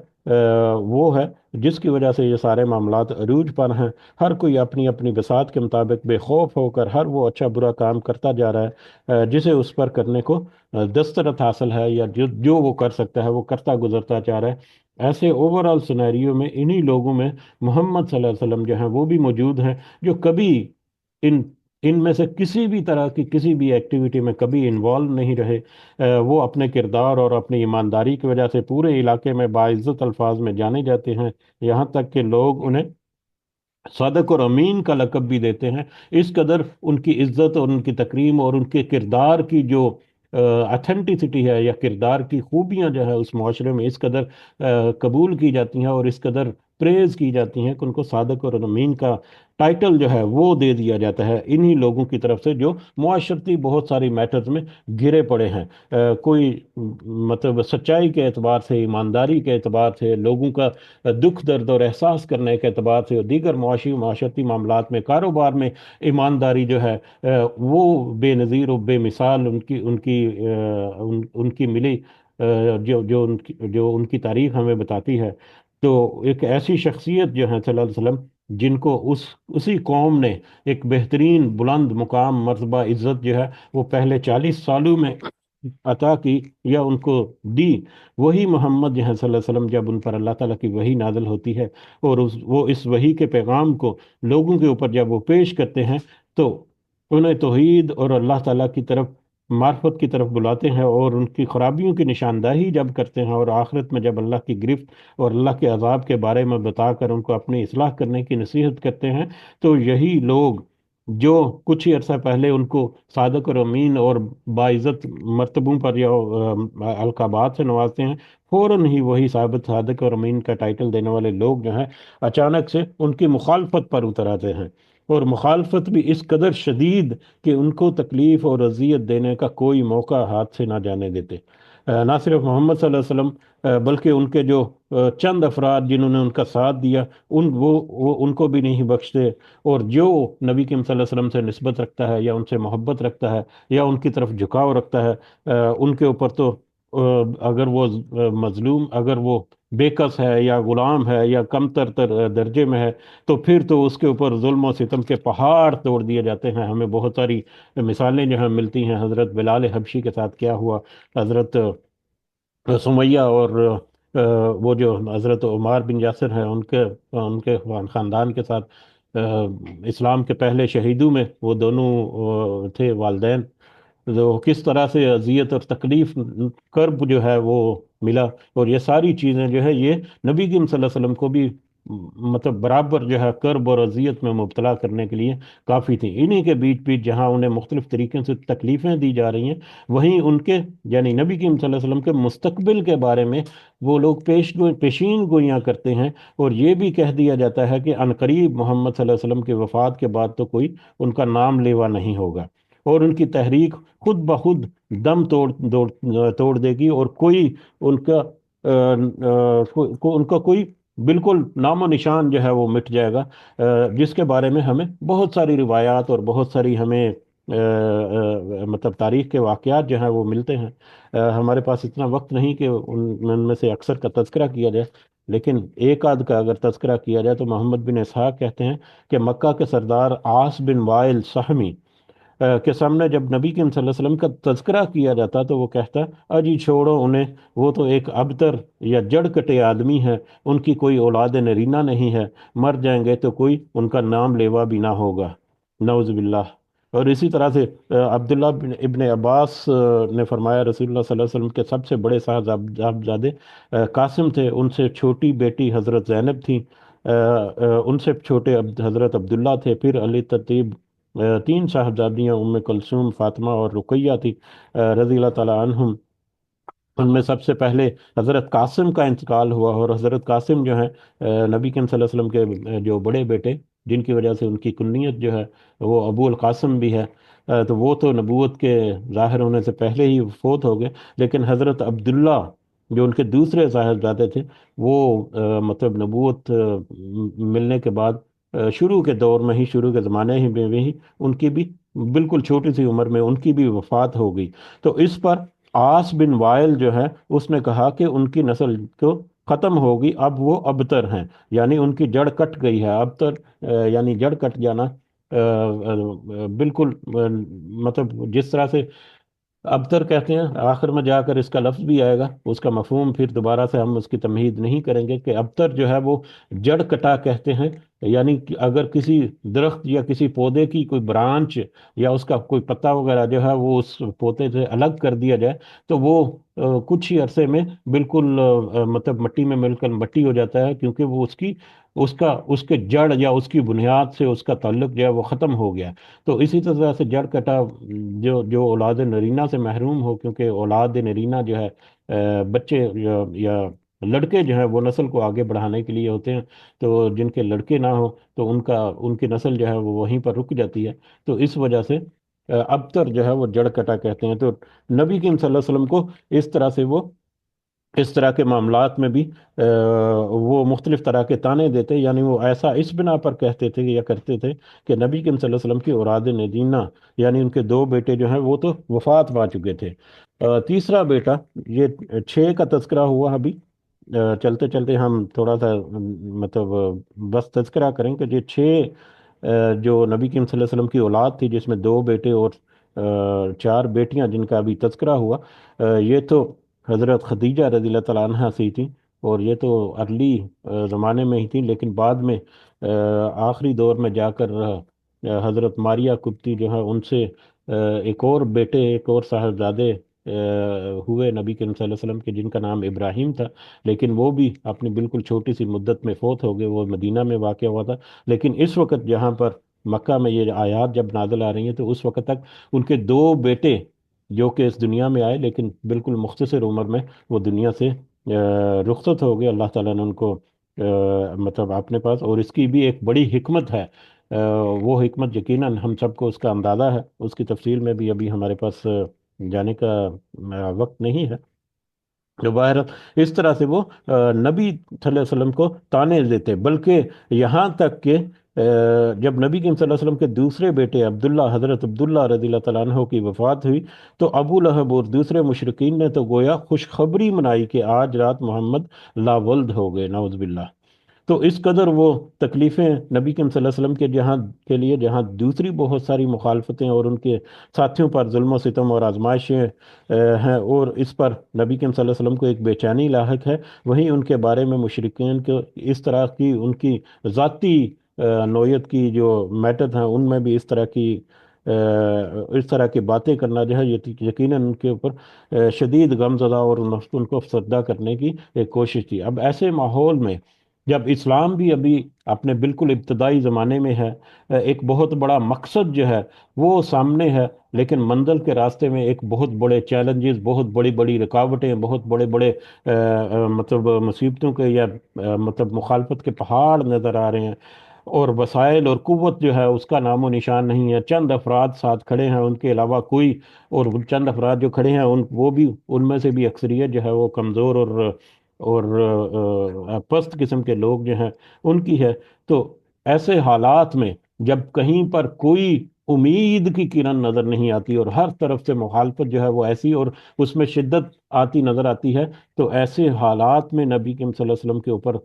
A: وہ ہے، جس کی وجہ سے یہ سارے معاملات عروج پر ہیں. ہر کوئی اپنی اپنی بساط کے مطابق بے خوف ہو کر ہر وہ اچھا برا کام کرتا جا رہا ہے جسے اس پر کرنے کو دسترت حاصل ہے، یا جو وہ کر سکتا ہے وہ کرتا گزرتا جا رہا ہے. ایسے اوور آل سینیریو میں انہی لوگوں میں محمد صلی اللہ علیہ وسلم جو ہیں وہ بھی موجود ہیں، جو کبھی ان ان میں سے کسی بھی طرح کی کسی بھی ایکٹیویٹی میں کبھی انوالو نہیں رہے. وہ اپنے کردار اور اپنی ایمانداری کی وجہ سے پورے علاقے میں باعزت الفاظ میں جانے جاتے ہیں، یہاں تک کہ لوگ انہیں صادق اور امین کا لقب بھی دیتے ہیں. اس قدر ان کی عزت اور ان کی تکریم اور ان کے کردار کی جو اتھینٹسٹی ہے یا کردار کی خوبیاں جو ہے اس معاشرے میں اس قدر قبول کی جاتی ہیں اور اس قدر پریز کی جاتی ہیں کہ ان کو صادق اور امین کا ٹائٹل جو ہے وہ دے دیا جاتا ہے انہی لوگوں کی طرف سے جو معاشرتی بہت ساری میٹرز میں گھرے پڑے ہیں۔ کوئی مطلب سچائی کے اعتبار سے، ایمانداری کے اعتبار سے، لوگوں کا دکھ درد اور احساس کرنے کے اعتبار سے، اور دیگر معاشرتی معاملات میں، کاروبار میں ایمانداری جو ہے وہ بے نظیر و بے مثال ان کی ملی، جو ان کی تاریخ ہمیں بتاتی ہے۔ تو ایک ایسی شخصیت جو ہے صلی اللہ علیہ وسلم، جن کو اسی قوم نے ایک بہترین بلند مقام مرتبہ عزت جو ہے وہ پہلے 40 سالوں میں عطا کی یا ان کو دی، وہی محمد جو ہے صلی اللہ علیہ وسلم جب ان پر اللہ تعالیٰ کی وحی نازل ہوتی ہے اور وہ اس وحی کے پیغام کو لوگوں کے اوپر جب وہ پیش کرتے ہیں تو انہیں توحید اور اللہ تعالیٰ کی طرف، معرفت کی طرف بلاتے ہیں، اور ان کی خرابیوں کی نشاندہی جب کرتے ہیں، اور آخرت میں جب اللہ کی گرفت اور اللہ کے عذاب کے بارے میں بتا کر ان کو اپنی اصلاح کرنے کی نصیحت کرتے ہیں، تو یہی لوگ جو کچھ ہی عرصہ پہلے ان کو صادق اور امین اور باعزت مرتبوں پر یا القابات سے نوازتے ہیں، فوراً ہی وہی ثابت صادق اور امین کا ٹائٹل دینے والے لوگ جو ہیں اچانک سے ان کی مخالفت پر اتر آتے ہیں، اور مخالفت بھی اس قدر شدید کہ ان کو تکلیف اور اذیت دینے کا کوئی موقع ہاتھ سے نہ جانے دیتے۔ نہ صرف محمد صلی اللہ علیہ وسلم بلکہ ان کے جو چند افراد جنہوں نے ان کا ساتھ دیا، وہ ان کو بھی نہیں بخشتے، اور جو نبی کریم صلی اللہ علیہ وسلم سے نسبت رکھتا ہے یا ان سے محبت رکھتا ہے یا ان کی طرف جھکاؤ رکھتا ہے، ان کے اوپر تو اگر وہ مظلوم، اگر وہ بے کس ہے یا غلام ہے یا کم تر درجے میں ہے، تو پھر تو اس کے اوپر ظلم و ستم کے پہاڑ توڑ دیے جاتے ہیں۔ ہمیں بہت ساری مثالیں جو ہیں ملتی ہیں، حضرت بلال حبشی کے ساتھ کیا ہوا، حضرت سمیہ اور وہ جو حضرت عمار بن یاسر ہیں ان کے خاندان کے ساتھ، اسلام کے پہلے شہیدوں میں وہ دونوں تھے والدین، جو کس طرح سے اذیت اور تکلیف، کرب جو ہے وہ ملا، اور یہ ساری چیزیں جو ہے یہ نبی کریم صلی اللہ علیہ وسلم کو بھی مطلب برابر جو ہے کرب اور اذیت میں مبتلا کرنے کے لیے کافی تھی۔ انہی کے بیچ بیچ جہاں انہیں مختلف طریقے سے تکلیفیں دی جا رہی ہیں، وہیں ان کے یعنی نبی کریم صلی اللہ علیہ وسلم کے مستقبل کے بارے میں وہ لوگ پیشین گوئیاں کرتے ہیں، اور یہ بھی کہہ دیا جاتا ہے کہ عنقریب محمد صلی اللہ علیہ وسلم کی وفات کے بعد تو کوئی ان کا نام لیوا نہیں ہوگا، اور ان کی تحریک خود بخود دم توڑ دے گی، اور کوئی ان کا ان کا کوئی بالکل نام و نشان جو ہے وہ مٹ جائے گا، جس کے بارے میں ہمیں بہت ساری روایات اور بہت ساری ہمیں مطلب تاریخ کے واقعات جو ہیں وہ ملتے ہیں۔ ہمارے پاس اتنا وقت نہیں کہ ان میں سے اکثر کا تذکرہ کیا جائے، لیکن ایک آدھ کا اگر تذکرہ کیا جائے تو محمد بن اسحاق کہتے ہیں کہ مکہ کے سردار عاص بن وائل سہمی کے سامنے جب نبی کریم صلی اللہ علیہ وسلم کا تذکرہ کیا جاتا تو وہ کہتا اجی چھوڑو انہیں، وہ تو ایک ابتر یا جڑ کٹے آدمی ہے، ان کی کوئی اولاد نرینہ نہیں ہے، مر جائیں گے تو کوئی ان کا نام لیوا بھی نہ ہوگا، نعوذ باللہ۔ اور اسی طرح سے عبداللہ ابن عباس نے فرمایا رسول اللہ صلی اللہ علیہ وسلم کے سب سے بڑے صاحبزادے قاسم تھے، ان سے چھوٹی بیٹی حضرت زینب تھی، ان سے چھوٹے حضرت عبداللہ تھے، پھر علی ترتیب تین صاحبزادیاں ام کلثوم، فاطمہ اور رقیہ تھی رضی اللہ تعالیٰ عنہم۔ ان میں سب سے پہلے حضرت قاسم کا انتقال ہوا، اور حضرت قاسم جو ہیں نبی کریم صلی اللہ علیہ وسلم کے جو بڑے بیٹے، جن کی وجہ سے ان کی کنیت جو ہے وہ ابو القاسم بھی ہے، تو وہ تو نبوت کے ظاہر ہونے سے پہلے ہی فوت ہو گئے، لیکن حضرت عبداللہ جو ان کے دوسرے صاحبزادے تھے وہ مطلب نبوت ملنے کے بعد شروع کے دور میں ہی، شروع کے زمانے ہی میں ہی ان کی بھی بالکل چھوٹی سی عمر میں ان کی بھی وفات ہو گئی۔ تو اس پر آس بن وائل جو ہے اس نے کہا کہ ان کی نسل تو ختم ہوگی، اب وہ ابتر ہیں، یعنی ان کی جڑ کٹ گئی ہے۔ ابتر یعنی جڑ کٹ جانا، بالکل مطلب جس طرح سے ابتر کہتے ہیں، آخر میں جا کر اس کا لفظ بھی آئے گا، اس کا مفہوم پھر دوبارہ سے ہم اس کی تمہید نہیں کریں گے کہ ابتر جو ہے وہ جڑ کٹا کہتے ہیں، یعنی کہ اگر کسی درخت یا کسی پودے کی کوئی برانچ یا اس کا کوئی پتا وغیرہ جو ہے وہ اس پودے سے الگ کر دیا جائے تو وہ کچھ ہی عرصے میں بالکل مطلب مٹی میں مل کر مٹی ہو جاتا ہے، کیونکہ وہ اس کی اس کے جڑ یا اس کی بنیاد سے اس کا تعلق جو ہے وہ ختم ہو گیا۔ تو اسی طرح سے جڑ کٹا، جو اولاد نرینہ سے محروم ہو، کیونکہ اولاد نرینہ جو ہے بچے یا لڑکے جو ہیں وہ نسل کو آگے بڑھانے کے لیے ہوتے ہیں، تو جن کے لڑکے نہ ہو تو ان کی نسل جو ہے وہ وہیں پر رک جاتی ہے۔ تو اس وجہ سے ابتر جو ہے وہ جڑ کٹا کہتے ہیں۔ تو نبی کریم صلی اللہ علیہ وسلم کو اس طرح سے وہ اس طرح کے معاملات میں بھی وہ مختلف طرح کے تانے دیتے، یعنی وہ ایسا اس بنا پر کہتے تھے یا کرتے تھے کہ نبی کریم صلی اللہ علیہ وسلم کی اولاد نگینہ، یعنی ان کے دو بیٹے جو ہیں وہ تو وفات پا چکے تھے۔ تیسرا بیٹا، یہ چھ کا تذکرہ ہوا ابھی، چلتے چلتے ہم تھوڑا سا مطلب بس تذکرہ کریں کہ یہ چھ جو نبی کریم صلی اللہ علیہ وسلم کی اولاد تھی، جس میں دو بیٹے اور چار بیٹیاں جن کا ابھی تذکرہ ہوا، یہ تو حضرت خدیجہ رضی اللہ تعالیٰ عنہ سے ہی تھیں، اور یہ تو ارلی زمانے میں ہی تھیں، لیکن بعد میں آخری دور میں جا کر حضرت ماریہ قبطی جو ہے ان سے ایک اور بیٹے، ایک اور صاحبزادے ہوئے نبی کریم صلی اللہ علیہ وسلم کے، جن کا نام ابراہیم تھا، لیکن وہ بھی اپنی بالکل چھوٹی سی مدت میں فوت ہو گئے۔ وہ مدینہ میں واقع ہوا تھا، لیکن اس وقت جہاں پر مکہ میں یہ آیات جب نازل آ رہی ہیں تو اس وقت تک ان کے دو بیٹے جو کہ اس دنیا میں آئے، لیکن بالکل مختصر عمر میں وہ دنیا سے رخصت ہو گئے۔ اللہ تعالیٰ نے ان کو مطلب اپنے پاس، اور اس کی بھی ایک بڑی حکمت ہے، وہ حکمت یقیناً ہم سب کو اس کا اندازہ ہے، اس کی تفصیل میں بھی ابھی ہمارے پاس جانے کا وقت نہیں ہے۔ جو باہر اس طرح سے وہ نبی صلی اللہ علیہ وسلم کو تانے دیتے، بلکہ یہاں تک کہ جب نبی کریم صلی اللہ علیہ وسلم کے دوسرے بیٹے عبداللہ، حضرت عبداللہ رضی اللہ تعالیٰ عنہ کی وفات ہوئی، تو ابو لہب اور دوسرے مشرکین نے تو گویا خوشخبری منائی کہ آج رات محمد لا ولد ہو گئے، نعوذ باللہ۔ تو اس قدر وہ تکلیفیں نبی کریم صلی اللہ علیہ وسلم کے لیے، جہاں دوسری بہت ساری مخالفتیں اور ان کے ساتھیوں پر ظلم و ستم اور آزمائشیں ہیں، اور اس پر نبی کریم صلی اللہ علیہ وسلم کو ایک بے چینی لاحق ہے، وہیں ان کے بارے میں مشرکین کو اس طرح کی ان کی ذاتی نوعیت کی جو میٹر ہیں ان میں بھی اس طرح کی باتیں کرنا جو ہے، یہ یقیناً ان کے اوپر شدید غم زدہ اور ان کو افسردہ کرنے کی ایک کوشش تھی۔ اب ایسے ماحول میں جب اسلام بھی ابھی اپنے بالکل ابتدائی زمانے میں ہے، ایک بہت بڑا مقصد جو ہے وہ سامنے ہے، لیکن منزل کے راستے میں ایک بہت بڑے چیلنجز، بہت بڑی بڑی رکاوٹیں، بہت بڑے بڑے مطلب مصیبتوں کے یا مطلب مخالفت کے پہاڑ نظر آ رہے ہیں، اور وسائل اور قوت جو ہے اس کا نام و نشان نہیں ہے۔ چند افراد ساتھ کھڑے ہیں، ان کے علاوہ کوئی، اور وہ چند افراد جو کھڑے ہیں وہ بھی، ان میں سے بھی اکثریت جو ہے وہ کمزور اور پست قسم کے لوگ جو ہیں ان کی ہے۔ تو ایسے حالات میں جب کہیں پر کوئی امید کی کرن نظر نہیں آتی اور ہر طرف سے مخالفت جو ہے وہ ایسی اور اس میں شدت آتی نظر آتی ہے، تو ایسے حالات میں نبی کریم صلی اللہ علیہ وسلم کے اوپر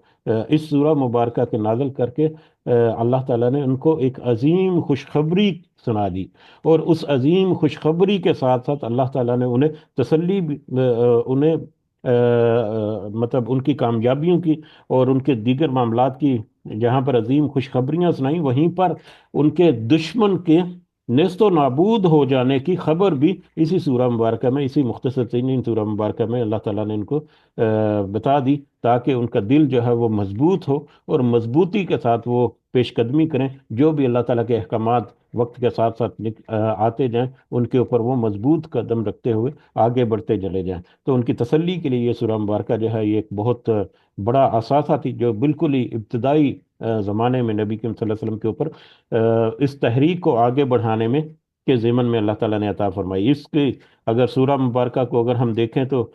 A: اس سورہ مبارکہ کے نازل کر کے اللہ تعالیٰ نے ان کو ایک عظیم خوشخبری سنا دی، اور اس عظیم خوشخبری کے ساتھ ساتھ اللہ تعالیٰ نے انہیں تسلی انہیں مطلب ان کی کامیابیوں کی اور ان کے دیگر معاملات کی جہاں پر عظیم خوشخبریاں سنائیں، وہیں پر ان کے دشمن کے نیست و نابود ہو جانے کی خبر بھی اسی سورہ مبارکہ میں، اسی مختصر ترین سورہ مبارکہ میں اللہ تعالیٰ نے ان کو بتا دی، تاکہ ان کا دل جو ہے وہ مضبوط ہو اور مضبوطی کے ساتھ وہ پیش قدمی کریں، جو بھی اللہ تعالیٰ کے احکامات وقت کے ساتھ ساتھ آتے جائیں ان کے اوپر وہ مضبوط قدم رکھتے ہوئے آگے بڑھتے چلے جائیں۔ تو ان کی تسلی کے لیے یہ سورہ مبارکہ جو ہے یہ ایک بہت بڑا اثاثہ تھی، جو بالکل ہی ابتدائی زمانے میں نبی کریم صلی اللہ علیہ وسلم کے اوپر اس تحریک کو آگے بڑھانے میں کے ضمن میں اللہ تعالیٰ نے عطا فرمائی۔ اس کی اگر سورہ مبارکہ کو اگر ہم دیکھیں تو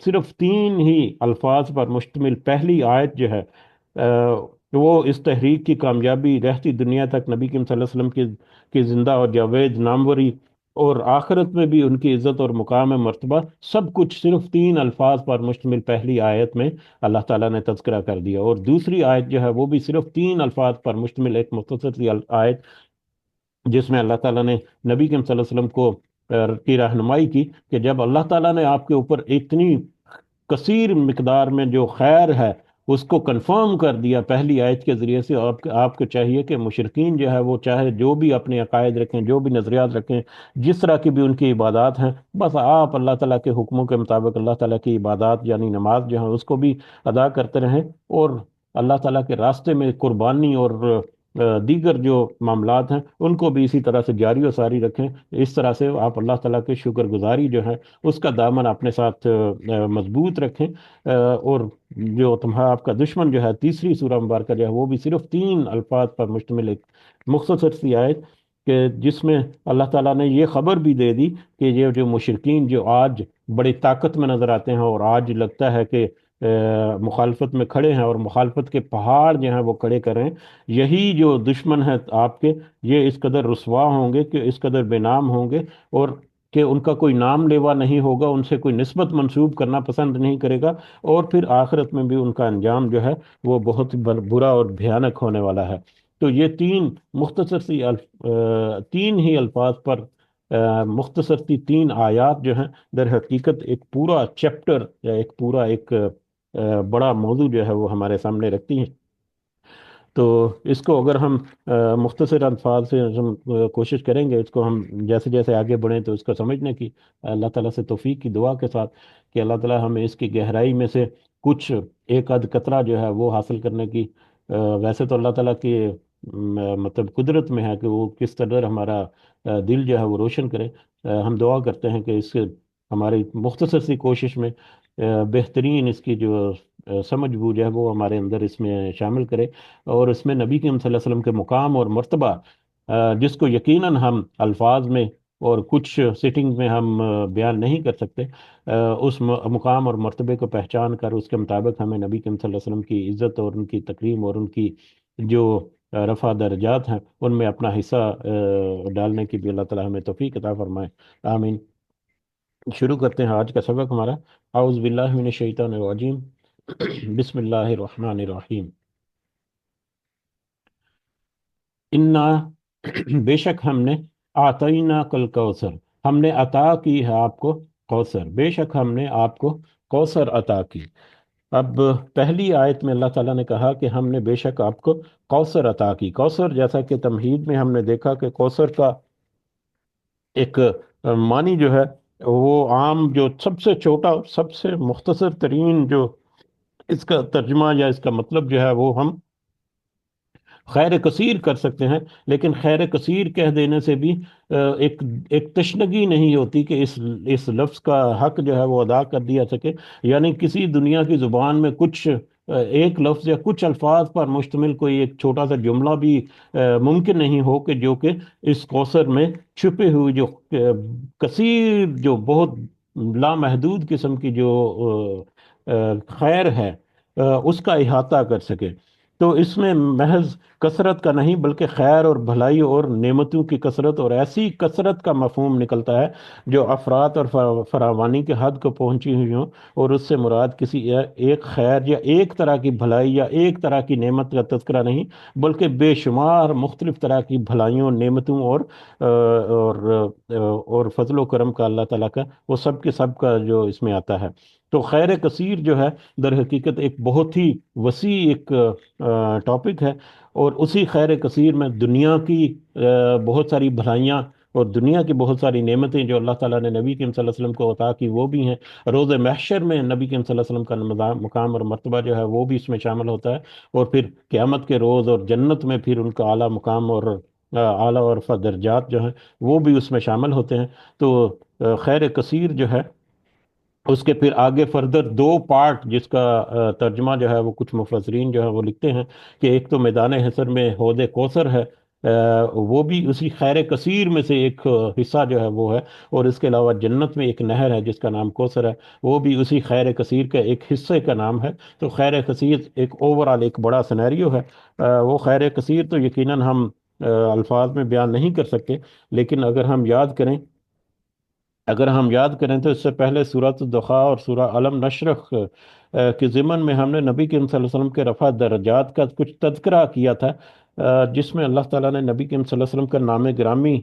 A: صرف تین ہی الفاظ پر مشتمل پہلی آیت جو ہے وہ اس تحریک کی کامیابی رہتی دنیا تک، نبی کریم صلی اللہ علیہ وسلم کی زندہ اور جاوید ناموری اور آخرت میں بھی ان کی عزت اور مقام مرتبہ، سب کچھ صرف تین الفاظ پر مشتمل پہلی آیت میں اللہ تعالیٰ نے تذکرہ کر دیا، اور دوسری آیت جو ہے وہ بھی صرف تین الفاظ پر مشتمل ایک مختصر سی آیت، جس میں اللہ تعالیٰ نے نبی کریم صلی اللہ علیہ وسلم کی رہنمائی کی کہ جب اللہ تعالیٰ نے آپ کے اوپر اتنی کثیر مقدار میں جو خیر ہے اس کو کنفرم کر دیا پہلی آیت کے ذریعے سے، آپ کو چاہیے کہ مشرقین جو ہے وہ چاہے جو بھی اپنے عقائد رکھیں، جو بھی نظریات رکھیں، جس طرح کی بھی ان کی عبادات ہیں، بس آپ اللہ تعالیٰ کے حکموں کے مطابق اللہ تعالیٰ کی عبادات یعنی نماز جو ہے اس کو بھی ادا کرتے رہیں، اور اللہ تعالیٰ کے راستے میں قربانی اور دیگر جو معاملات ہیں ان کو بھی اسی طرح سے جاری و ساری رکھیں. اس طرح سے آپ اللہ تعالیٰ کے شکر گزاری جو ہے اس کا دامن اپنے ساتھ مضبوط رکھیں. اور جو تمہارا آپ کا دشمن جو ہے، تیسری سورہ مبارکہ جو ہے وہ بھی صرف 3 الفاظ پر مشتمل ایک مختصر سی آیت، کہ جس میں اللہ تعالیٰ نے یہ خبر بھی دے دی کہ یہ جو مشرکین جو آج بڑی طاقت میں نظر آتے ہیں اور آج لگتا ہے کہ مخالفت میں کھڑے ہیں اور مخالفت کے پہاڑ جو ہیں وہ کھڑے کر رہے ہیں، یہی جو دشمن ہے آپ کے، یہ اس قدر رسوا ہوں گے، کہ اس قدر بے نام ہوں گے، اور کہ ان کا کوئی نام لیوا نہیں ہوگا، ان سے کوئی نسبت منسوب کرنا پسند نہیں کرے گا، اور پھر آخرت میں بھی ان کا انجام جو ہے وہ بہت برا اور بھیانک ہونے والا ہے. تو یہ مختصر سی 3 ہی الفاظ پر مختصر سی 3 آیات جو ہیں، در حقیقت ایک پورا چیپٹر یا ایک پورا ایک بڑا موضوع جو ہے وہ ہمارے سامنے رکھتی ہیں. تو اس کو اگر ہم مختصر الفاظ سے ہم کوشش کریں گے، اس کو ہم جیسے جیسے آگے بڑھیں تو اس کو سمجھنے کی، اللہ تعالیٰ سے توفیق کی دعا کے ساتھ کہ اللہ تعالیٰ ہمیں اس کی گہرائی میں سے کچھ ایک آدھ قطرہ جو ہے وہ حاصل کرنے کی. ویسے تو اللہ تعالیٰ کی مطلب قدرت میں ہے کہ وہ کس طرح ہمارا دل جو ہے وہ روشن کرے. ہم دعا کرتے ہیں کہ اس ہماری مختصر سی کوشش میں بہترین اس کی جو سمجھ بوجھ ہے وہ ہمارے اندر اس میں شامل کرے، اور اس میں نبی کریم صلی اللہ علیہ وسلم کے مقام اور مرتبہ، جس کو یقیناً ہم الفاظ میں اور کچھ سیٹنگ میں ہم بیان نہیں کر سکتے، اس مقام اور مرتبے کو پہچان کر اس کے مطابق ہمیں نبی کریم صلی اللہ علیہ وسلم کی عزت اور ان کی تکریم اور ان کی جو رفع درجات ہیں ان میں اپنا حصہ ڈالنے کی بھی اللہ تعالیٰ ہمیں توفیق عطا فرمائے. آمین. شروع کرتے ہیں آج کا سبق ہمارا. اعوذ باللہ من الشیطان الرجیم. بسم اللہ الرحمن الرحیم. انا بے شک ہم نے آتینا کل کوثر، ہم نے عطا کی ہے آپ کو کوثر، بے شک ہم نے آپ کو کوثر عطا کی. اب پہلی آیت میں اللہ تعالیٰ نے کہا کہ ہم نے بے شک آپ کو کوثر عطا کی. کوثر جیسا کہ تمہید میں ہم نے دیکھا کہ کوثر کا ایک معنی جو ہے وہ عام، جو سب سے چھوٹا سب سے مختصر ترین جو اس کا ترجمہ یا اس کا مطلب جو ہے وہ ہم خیر کثیر کر سکتے ہیں، لیکن خیر کثیر کہہ دینے سے بھی ایک ایک تشنگی نہیں ہوتی کہ اس لفظ کا حق جو ہے وہ ادا کر دیا سکے. یعنی کسی دنیا کی زبان میں کچھ ایک لفظ یا کچھ الفاظ پر مشتمل کوئی ایک چھوٹا سا جملہ بھی ممکن نہیں ہو کہ جو کہ اس کوثر میں چھپے ہوئی جو کثیر، جو بہت لامحدود قسم کی جو خیر ہے اس کا احاطہ کر سکے. تو اس میں محض کثرت کا نہیں بلکہ خیر اور بھلائی اور نعمتوں کی کثرت، اور ایسی کثرت کا مفہوم نکلتا ہے جو افراد اور فراوانی کے حد کو پہنچی ہوئی ہوں، اور اس سے مراد کسی ایک خیر یا ایک طرح کی بھلائی یا ایک طرح کی نعمت کا تذکرہ نہیں، بلکہ بے شمار مختلف طرح کی بھلائیوں، نعمتوں اور فضل و کرم کا اللہ تعالیٰ کا، وہ سب کے سب کا جو اس میں آتا ہے. تو خیر کثیر جو ہے در حقیقت ایک بہت ہی وسیع ایک ٹاپک ہے، اور اسی خیر کثیر میں دنیا کی بہت ساری بھلائیاں اور دنیا کی بہت ساری نعمتیں جو اللہ تعالیٰ نے نبی کریم صلی اللہ علیہ وسلم کو عطا کی وہ بھی ہیں. روز محشر میں نبی کریم صلی اللہ علیہ وسلم کا مقام اور مرتبہ جو ہے وہ بھی اس میں شامل ہوتا ہے، اور پھر قیامت کے روز اور جنت میں پھر ان کا اعلیٰ مقام اور اعلیٰ اور رفع درجات جو ہیں وہ بھی اس میں شامل ہوتے ہیں. تو خیر کثیر جو ہے اس کے پھر آگے فردر 2 پارٹ، جس کا ترجمہ جو ہے وہ کچھ مفسرین جو ہے وہ لکھتے ہیں کہ ایک تو میدان حشر میں حوض کوثر ہے، وہ بھی اسی خیر کثیر میں سے ایک حصہ جو ہے وہ ہے، اور اس کے علاوہ جنت میں ایک نہر ہے جس کا نام کوثر ہے، وہ بھی اسی خیر کثیر کا ایک حصے کا نام ہے. تو خیر کثیر ایک اوورال ایک بڑا سینیریو ہے. وہ خیر کثیر تو یقیناً ہم الفاظ میں بیان نہیں کر سکتے، لیکن اگر ہم یاد کریں تو اس سے پہلے سورۃ الدخا اور سورہ علم نشرح کے ضمن میں ہم نے نبی کریم صلی اللہ علیہ وسلم کے رفع درجات کا کچھ تذکرہ کیا تھا، جس میں اللہ تعالیٰ نے نبی کریم صلی اللہ علیہ وسلم کا نام گرامی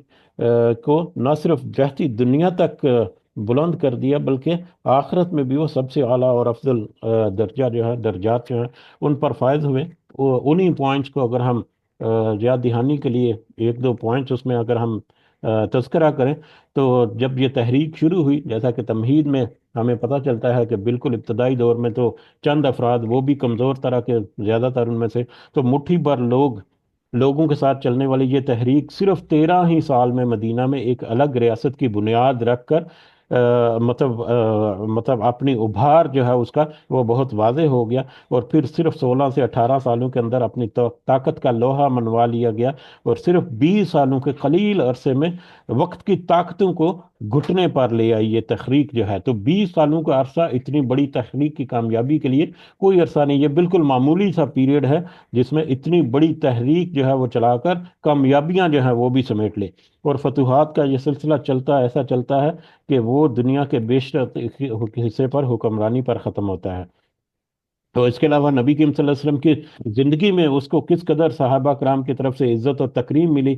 A: کو نہ صرف رہتی دنیا تک بلند کر دیا، بلکہ آخرت میں بھی وہ سب سے اعلیٰ اور افضل درجہ جو ہے، درجات جو ہیں ان پر فائز ہوئے. انہی پوائنٹس کو اگر ہم یاد دہانی کے لیے 1-2 پوائنٹس اس میں اگر ہم تذکرہ کریں تو جب یہ تحریک شروع ہوئی، جیسا کہ تمہید میں ہمیں پتہ چلتا ہے کہ بالکل ابتدائی دور میں تو چند افراد، وہ بھی کمزور طرح کے زیادہ تر ان میں سے، تو مٹھی بھر لوگوں کے ساتھ چلنے والی یہ تحریک صرف 13 ہی سال میں مدینہ میں ایک الگ ریاست کی بنیاد رکھ کر مطلب اپنی ابھار جو ہے اس کا وہ بہت واضح ہو گیا، اور پھر صرف 16 سے 18 سالوں کے اندر اپنی طاقت کا لوہا منوا لیا گیا، اور صرف 20 سالوں کے قلیل عرصے میں وقت کی طاقتوں کو گھٹنے پر لے آئی یہ تحریک جو ہے۔ تو 20 سالوں کا عرصہ اتنی بڑی تحریک کی کامیابی کے لیے کوئی عرصہ نہیں، یہ بالکل معمولی سا پیریڈ ہے جس میں اتنی بڑی تحریک جو ہے وہ چلا کر کامیابیاں جو ہیں وہ بھی سمیٹ لے، اور فتوحات کا یہ سلسلہ ایسا چلتا ہے کہ وہ دنیا کے بیشتر حصے پر حکمرانی پر ختم ہوتا ہے۔ تو اس کے علاوہ نبی کریم صلی اللہ علیہ وسلم کی زندگی میں اس کو کس قدر صحابہ کرام کی طرف سے عزت اور تکریم ملی،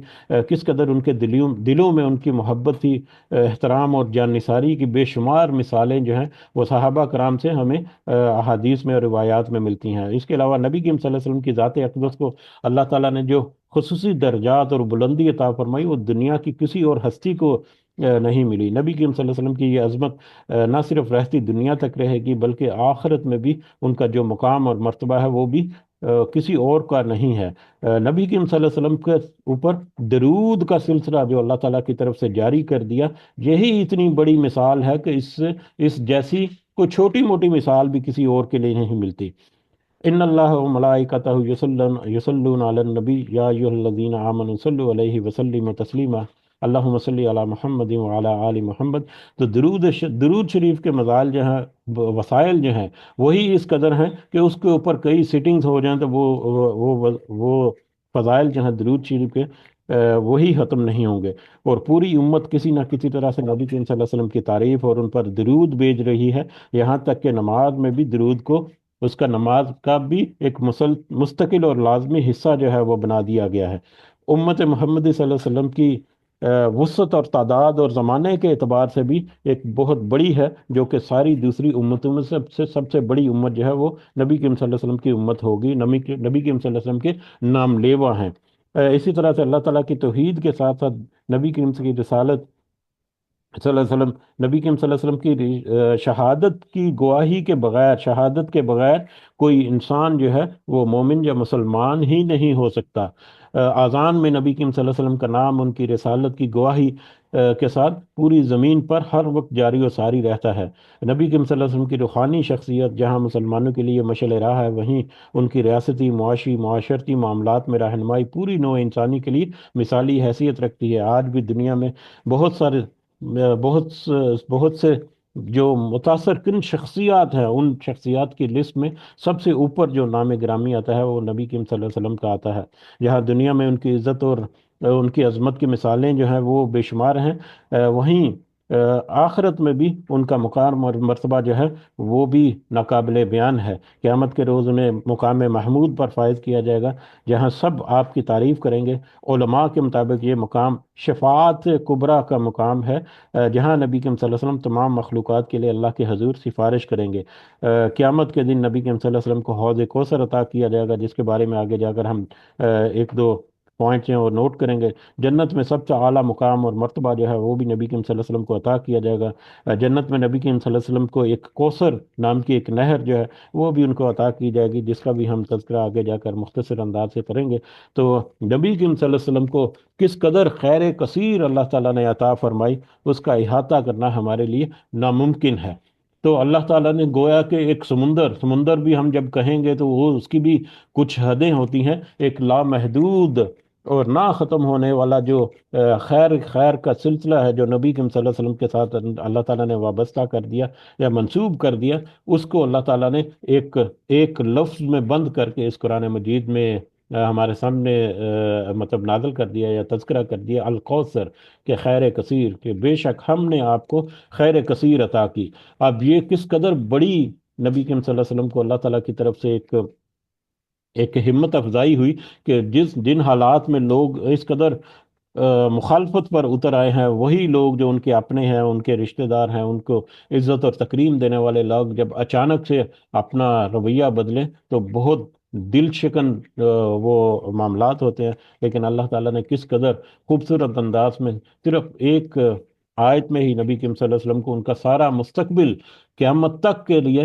A: کس قدر ان کے دلوں میں ان کی محبت تھی، احترام اور جان نثاری کی بے شمار مثالیں جو ہیں وہ صحابہ کرام سے ہمیں احادیث میں اور روایات میں ملتی ہیں۔ اس کے علاوہ نبی کریم صلی اللہ علیہ وسلم کی ذات اقدس کو اللہ تعالیٰ نے جو خصوصی درجات اور بلندی عطا فرمائی، وہ دنیا کی کسی اور ہستی کو نہیں ملی۔ نبی کریم صلی اللہ علیہ وسلم کی یہ عظمت نہ صرف رہتی دنیا تک رہے گی، بلکہ آخرت میں بھی ان کا جو مقام اور مرتبہ ہے وہ بھی کسی اور کا نہیں ہے۔ نبی کریم صلی اللہ علیہ وسلم کے اوپر درود کا سلسلہ جو اللہ تعالیٰ کی طرف سے جاری کر دیا، یہی اتنی بڑی مثال ہے کہ اس جیسی کوئی چھوٹی موٹی مثال بھی کسی اور کے لیے نہیں ملتی۔ ان اللہ و ملائکتہ یصلون علی النبی یا ایھا الذین آمنوا صلوا علیہ وسلموا تسلیما اللہم صلی علی محمد وعلی آل محمد۔ تو درود شریف کے مزال جو ہیں، وسائل جو ہیں، وہی اس قدر ہیں کہ اس کے اوپر کئی سیٹنگز ہو جائیں تو وہ فضائل جو ہیں درود شریف کے وہی ختم نہیں ہوں گے، اور پوری امت کسی نہ کسی طرح سے نبی کریم صلی اللہ علیہ وسلم کی تعریف اور ان پر درود بھیج رہی ہے، یہاں تک کہ نماز میں بھی درود کو اس کا نماز کا بھی ایک مستقل اور لازمی حصہ جو ہے وہ بنا دیا گیا ہے۔ امت محمدی صلی اللہ علیہ وسلم کی وسعت اور تعداد اور زمانے کے اعتبار سے بھی ایک بہت بڑی ہے، جو کہ ساری دوسری امتوں میں سب سے بڑی امت جو ہے وہ نبی کریم صلی اللہ علیہ وسلم کی امت ہوگی، نبی کریم صلی اللہ علیہ وسلم کے نام لیوا ہیں۔ اسی طرح سے اللہ تعالیٰ کی توحید کے ساتھ ساتھ نبی کریم کی رسالت صلی اللہ علیہ وسلم، نبی کریم صلی اللہ علیہ وسلم کی شہادت کی گواہی کے بغیر، شہادت کے بغیر کوئی انسان جو ہے وہ مومن یا مسلمان ہی نہیں ہو سکتا۔ اذان میں نبی کریم صلی اللہ علیہ وسلم کا نام ان کی رسالت کی گواہی کے ساتھ پوری زمین پر ہر وقت جاری و ساری رہتا ہے۔ نبی کریم صلی اللہ علیہ وسلم کی روحانی شخصیت جہاں مسلمانوں کے لیے مشعل راہ ہے، وہیں ان کی ریاستی، معاشی، معاشرتی معاملات میں رہنمائی پوری نوع انسانی کے لیے مثالی حیثیت رکھتی ہے۔ آج بھی دنیا میں بہت سارے بہت سے جو متاثر کن شخصیات ہیں، ان شخصیات کی لسٹ میں سب سے اوپر جو نام گرامی آتا ہے وہ نبی کریم صلی اللہ علیہ وسلم کا آتا ہے۔ جہاں دنیا میں ان کی عزت اور ان کی عظمت کی مثالیں جو ہیں وہ بے شمار ہیں، وہیں آخرت میں بھی ان کا مقام اور مرتبہ جو ہے وہ بھی ناقابل بیان ہے۔ قیامت کے روز انہیں مقام محمود پر فائز کیا جائے گا، جہاں سب آپ کی تعریف کریں گے۔ علماء کے مطابق یہ مقام شفاعت کبریٰ کا مقام ہے، جہاں نبی کریم صلی اللہ علیہ وسلم تمام مخلوقات کے لیے اللہ کے حضور سفارش کریں گے۔ قیامت کے دن نبی کریم صلی اللہ علیہ وسلم کو حوض کوثر عطا کیا جائے گا، جس کے بارے میں آگے جا کر ہم ایک دو پوائنٹس ہیں اور نوٹ کریں گے۔ جنت میں سب سے اعلیٰ مقام اور مرتبہ جو ہے وہ بھی نبی کریم صلی اللہ علیہ وسلم کو عطا کیا جائے گا۔ جنت میں نبی کریم صلی اللہ علیہ وسلم کو ایک کوثر نام کی ایک نہر جو ہے وہ بھی ان کو عطا کی جائے گی، جس کا بھی ہم تذکرہ آگے جا کر مختصر انداز سے کریں گے۔ تو نبی کریم صلی اللہ علیہ وسلم کو کس قدر خیر کثیر اللہ تعالیٰ نے عطا فرمائی، اس کا احاطہ کرنا ہمارے لیے ناممکن ہے۔ تو اللہ تعالیٰ نے گویا کہ ایک سمندر بھی ہم جب کہیں گے تو وہ اس کی بھی کچھ حدیں ہوتی ہیں، ایک لامحدود اور نہ ختم ہونے والا جو خیر کا سلسلہ ہے جو نبی کریم صلی اللہ علیہ وسلم کے ساتھ اللہ تعالیٰ نے وابستہ کر دیا یا منسوب کر دیا، اس کو اللہ تعالیٰ نے ایک لفظ میں بند کر کے اس قرآن مجید میں ہمارے سامنے مطلب نازل کر دیا یا تذکرہ کر دیا، القوثر، کہ خیر کثیر، کہ بے شک ہم نے آپ کو خیر کثیر عطا کی۔ اب یہ کس قدر بڑی نبی کریم صلی اللہ علیہ وسلم کو اللہ تعالیٰ کی طرف سے ایک ہمت افزائی ہوئی کہ جن حالات میں لوگ اس قدر مخالفت پر اتر آئے ہیں، وہی لوگ جو ان کے اپنے ہیں، ان کے رشتہ دار ہیں، ان کو عزت اور تکریم دینے والے لوگ جب اچانک سے اپنا رویہ بدلیں تو بہت دل شکن وہ معاملات ہوتے ہیں، لیکن اللہ تعالیٰ نے کس قدر خوبصورت انداز میں صرف ایک آیت میں ہی نبی کریم صلی اللہ علیہ وسلم کو ان کا سارا مستقبل قیامت تک کے لیے،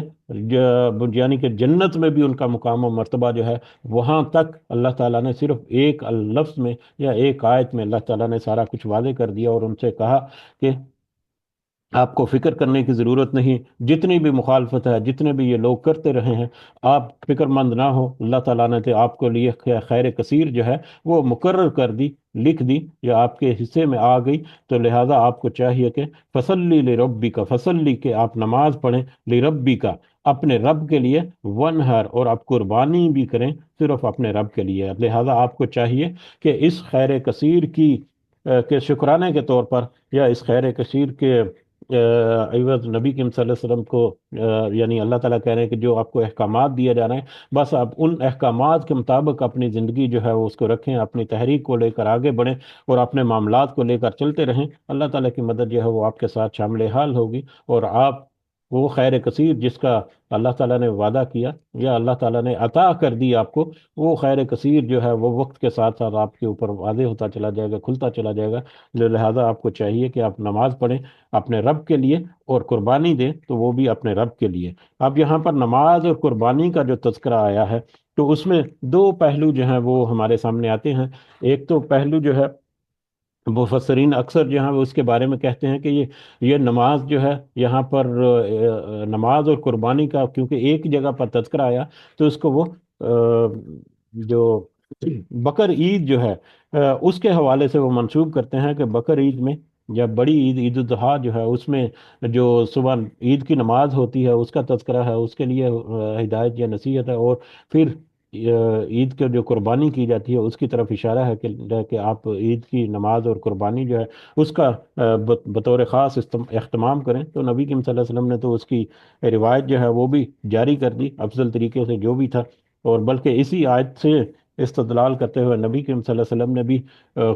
A: یعنی کہ جنت میں بھی ان کا مقام و مرتبہ جو ہے وہاں تک اللہ تعالیٰ نے صرف ایک لفظ میں یا ایک آیت میں اللہ تعالیٰ نے سارا کچھ واضح کر دیا، اور ان سے کہا کہ آپ کو فکر کرنے کی ضرورت نہیں، جتنی بھی مخالفت ہے، جتنے بھی یہ لوگ کرتے رہے ہیں، آپ فکر مند نہ ہو، اللہ تعالیٰ نے تو آپ کو لیے خیر کثیر جو ہے وہ مقرر کر دی، لکھ دی، یا آپ کے حصے میں آ گئی۔ تو لہٰذا آپ کو چاہیے کہ فصلی لربی کا، فصلی کہ آپ نماز پڑھیں، لربی کا اپنے رب کے لیے، ونہر اور آپ قربانی بھی کریں صرف اپنے رب کے لیے۔ لہٰذا آپ کو چاہیے کہ اس خیر کثیر کی کے شکرانے کے طور پر، یا اس خیر کثیر کے عوض نبی کریم صلی اللہ علیہ وسلم کو یعنی اللہ تعالیٰ کہہ رہے ہیں کہ جو آپ کو احکامات دیے جا رہے ہیں، بس آپ ان احکامات کے مطابق اپنی زندگی جو ہے وہ اس کو رکھیں، اپنی تحریک کو لے کر آگے بڑھیں، اور اپنے معاملات کو لے کر چلتے رہیں۔ اللہ تعالیٰ کی مدد جو ہے وہ آپ کے ساتھ شامل حال ہوگی، اور آپ وہ خیر کثیر جس کا اللہ تعالیٰ نے وعدہ کیا یا اللہ تعالیٰ نے عطا کر دی آپ کو، وہ خیر کثیر جو ہے وہ وقت کے ساتھ ساتھ آپ کے اوپر واضح ہوتا چلا جائے گا، کھلتا چلا جائے گا۔ لہٰذا آپ کو چاہیے کہ آپ نماز پڑھیں اپنے رب کے لیے، اور قربانی دیں تو وہ بھی اپنے رب کے لیے۔ اب یہاں پر نماز اور قربانی کا جو تذکرہ آیا ہے، تو اس میں دو پہلو جو ہیں وہ ہمارے سامنے آتے ہیں۔ ایک تو پہلو جو ہے، مفسرین اکثر جو ہیں وہ اس کے بارے میں کہتے ہیں کہ یہ نماز جو ہے یہاں پر نماز اور قربانی کا کیونکہ ایک جگہ پر تذکرہ آیا، تو اس کو وہ جو بقر عید جو ہے اس کے حوالے سے وہ منسوب کرتے ہیں کہ بقر عید میں، یا بڑی عید، عید الاضحیٰ جو ہے، اس میں جو صبح عید کی نماز ہوتی ہے اس کا تذکرہ ہے، اس کے لیے ہدایت یا نصیحت ہے، اور پھر عید کے جو قربانی کی جاتی ہے اس کی طرف اشارہ ہے کہ آپ عید کی نماز اور قربانی جو ہے اس کا بطور خاص اہتمام کریں۔ تو نبی کریم صلی اللہ علیہ وسلم نے تو اس کی روایت جو ہے وہ بھی جاری کر دی افضل طریقے سے جو بھی تھا، اور بلکہ اسی آیت سے استدلال کرتے ہوئے نبی کریم صلی اللہ علیہ وسلم نے بھی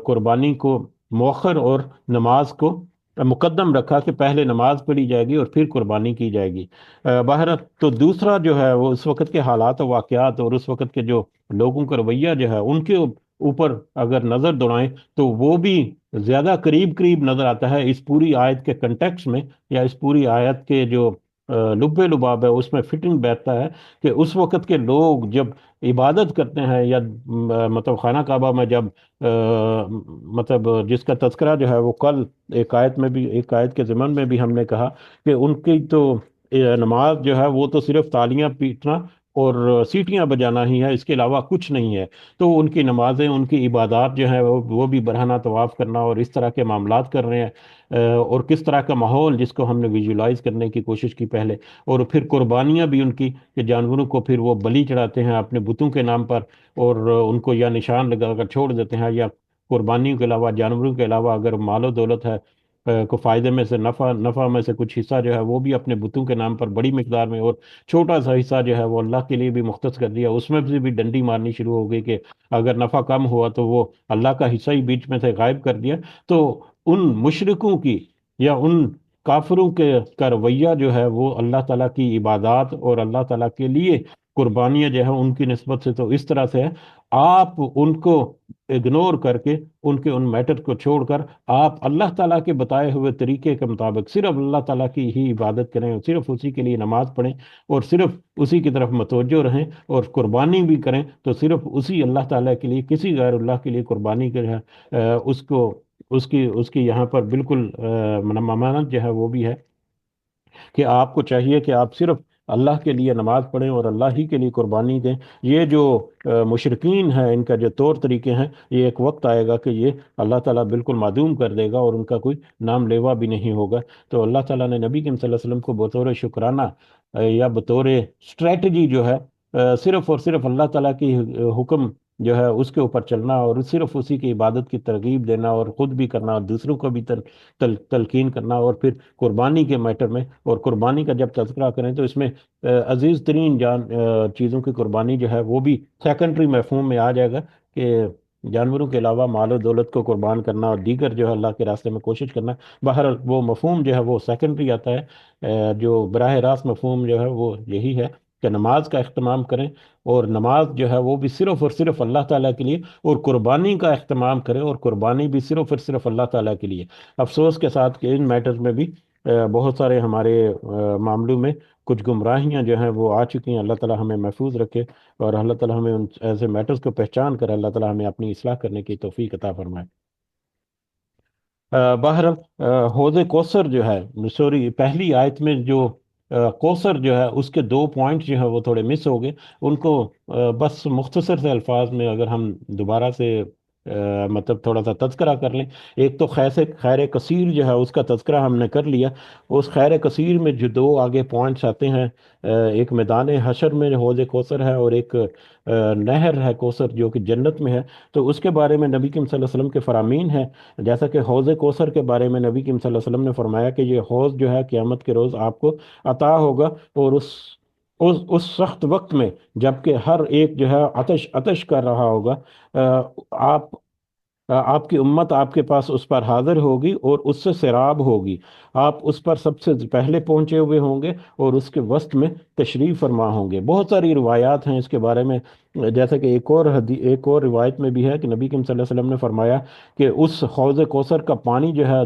A: قربانی کو مؤخر اور نماز کو مقدم رکھا، کہ پہلے نماز پڑھی جائے گی اور پھر قربانی کی جائے گی۔ بہرحال تو دوسرا جو ہے وہ اس وقت کے حالات و واقعات اور اس وقت کے جو لوگوں کا رویہ جو ہے ان کے اوپر اگر نظر دوڑائیں، تو وہ بھی زیادہ قریب قریب نظر آتا ہے اس پوری آیت کے کنٹیکس میں، یا اس پوری آیت کے جو لب لباب ہے اس میں فٹنگ بیٹھتا ہے، کہ اس وقت کے لوگ جب عبادت کرتے ہیں، یا مطلب خانہ کعبہ میں جب مطلب جس کا تذکرہ جو ہے وہ کل ایک آیت میں بھی، ایک آیت کے ضمن میں بھی ہم نے کہا کہ ان کی تو نماز جو ہے وہ تو صرف تالیاں پیٹنا اور سیٹیاں بجانا ہی ہے، اس کے علاوہ کچھ نہیں ہے۔ تو ان کی نمازیں، ان کی عبادات جو ہے وہ بھی برہنہ طواف کرنا اور اس طرح کے معاملات کر رہے ہیں، اور کس طرح کا ماحول جس کو ہم نے ویژولائز کرنے کی کوشش کی پہلے، اور پھر قربانیاں بھی ان کی، کہ جانوروں کو پھر وہ بلی چڑھاتے ہیں اپنے بتوں کے نام پر، اور ان کو یا نشان لگا کر چھوڑ دیتے ہیں، یا قربانیوں کے علاوہ، جانوروں کے علاوہ اگر مال و دولت ہے، کو فائدے میں سے نفع میں سے کچھ حصہ جو ہے وہ بھی اپنے بتوں کے نام پر بڑی مقدار میں، اور چھوٹا سا حصہ جو ہے وہ اللہ کے لیے بھی مختص کر دیا، اس میں سے بھی ڈنڈی مارنی شروع ہو گئی کہ اگر نفع کم ہوا تو وہ اللہ کا حصہ ہی بیچ میں سے غائب کر دیا۔ تو ان مشرکوں کی یا ان کافروں کے کا رویہ جو ہے وہ اللہ تعالیٰ کی عبادات اور اللہ تعالیٰ کے لیے قربانیاں جو ہے ان کی نسبت سے تو اس طرح سے ہے، آپ ان کو اگنور کر کے، ان کے ان میٹر کو چھوڑ کر، آپ اللہ تعالیٰ کے بتائے ہوئے طریقے کے مطابق صرف اللہ تعالیٰ کی ہی عبادت کریں، اور صرف اسی کے لیے نماز پڑھیں، اور صرف اسی کی طرف متوجہ رہیں، اور قربانی بھی کریں تو صرف اسی اللہ تعالیٰ کے لیے، کسی غیر اللہ کے لیے قربانی کریں، اس کو اس کی یہاں پر بالکل ممانعت جو ہے وہ بھی ہے، کہ آپ کو چاہیے کہ آپ صرف اللہ کے لیے نماز پڑھیں اور اللہ ہی کے لیے قربانی دیں۔ یہ جو مشرکین ہیں، ان کا جو طور طریقے ہیں، یہ ایک وقت آئے گا کہ یہ اللہ تعالیٰ بالکل معدوم کر دے گا، اور ان کا کوئی نام لیوا بھی نہیں ہوگا۔ تو اللہ تعالیٰ نے نبی کریم صلی اللہ علیہ وسلم کو بطور شکرانہ یا بطور اسٹریٹجی جو ہے صرف اور صرف اللہ تعالیٰ کی حکم جو ہے اس کے اوپر چلنا، اور صرف اسی کی عبادت کی ترغیب دینا، اور خود بھی کرنا اور دوسروں کو بھی تلقین کرنا، اور پھر قربانی کے میٹر میں، اور قربانی کا جب تذکرہ کریں تو اس میں عزیز ترین چیزوں کی قربانی جو ہے وہ بھی سیکنڈری مفہوم میں آ جائے گا، کہ جانوروں کے علاوہ مال و دولت کو قربان کرنا اور دیگر جو ہے اللہ کے راستے میں کوشش کرنا، بہرحال وہ مفہوم جو ہے وہ سیکنڈری آتا ہے۔ جو براہ راست مفہوم جو ہے وہ یہی ہے کہ نماز کا اہتمام کریں، اور نماز جو ہے وہ بھی صرف اور صرف اللہ تعالیٰ کے لیے، اور قربانی کا اہتمام کریں، اور قربانی بھی صرف اور صرف اللہ تعالیٰ کے لیے۔ افسوس کے ساتھ کہ ان میٹرز میں بھی بہت سارے ہمارے معاملوں میں کچھ گمراہیاں جو ہیں وہ آ چکی ہیں۔ اللہ تعالیٰ ہمیں محفوظ رکھے، اور اللہ تعالیٰ ہمیں ان ایسے میٹرز کو پہچان کر اللہ تعالیٰ ہمیں اپنی اصلاح کرنے کی توفیق عطا فرمائے۔ بہرحال حوض کوثر جو ہے، سوری، پہلی آیت میں جو کوثر جو ہے اس کے دو پوائنٹ جو ہے وہ تھوڑے مس ہو گئے۔ ان کو بس مختصر سے الفاظ میں اگر ہم دوبارہ سے مطلب تھوڑا سا تذکرہ کر لیں۔ ایک تو خیر کثیر جو ہے اس کا تذکرہ ہم نے کر لیا۔ اس خیر کثیر میں جو دو آگے پوائنٹس آتے ہیں، ایک میدان حشر میں حوض کوثر ہے، اور ایک نہر ہے کوثر جو کہ جنت میں ہے۔ تو اس کے بارے میں نبی کریم صلی اللہ علیہ وسلم کے فرامین ہیں، جیسا کہ حوض کوثر کے بارے میں نبی کریم صلی اللہ علیہ وسلم نے فرمایا کہ یہ حوض جو ہے قیامت کے روز آپ کو عطا ہوگا، اور اس سخت وقت میں جب کہ ہر ایک جو ہے عطش عطش کر رہا ہوگا، آپ آپ کی امت آپ کے پاس اس پر حاضر ہوگی اور اس سے سیراب ہوگی۔ آپ اس پر سب سے پہلے پہنچے ہوئے ہوں گے، اور اس کے وسط میں تشریف فرما ہوں گے۔ بہت ساری روایات ہیں اس کے بارے میں، جیسا کہ ایک اور روایت میں بھی ہے کہ نبی کریم صلی اللہ علیہ وسلم نے فرمایا کہ اس حوض کوثر کا پانی جو ہے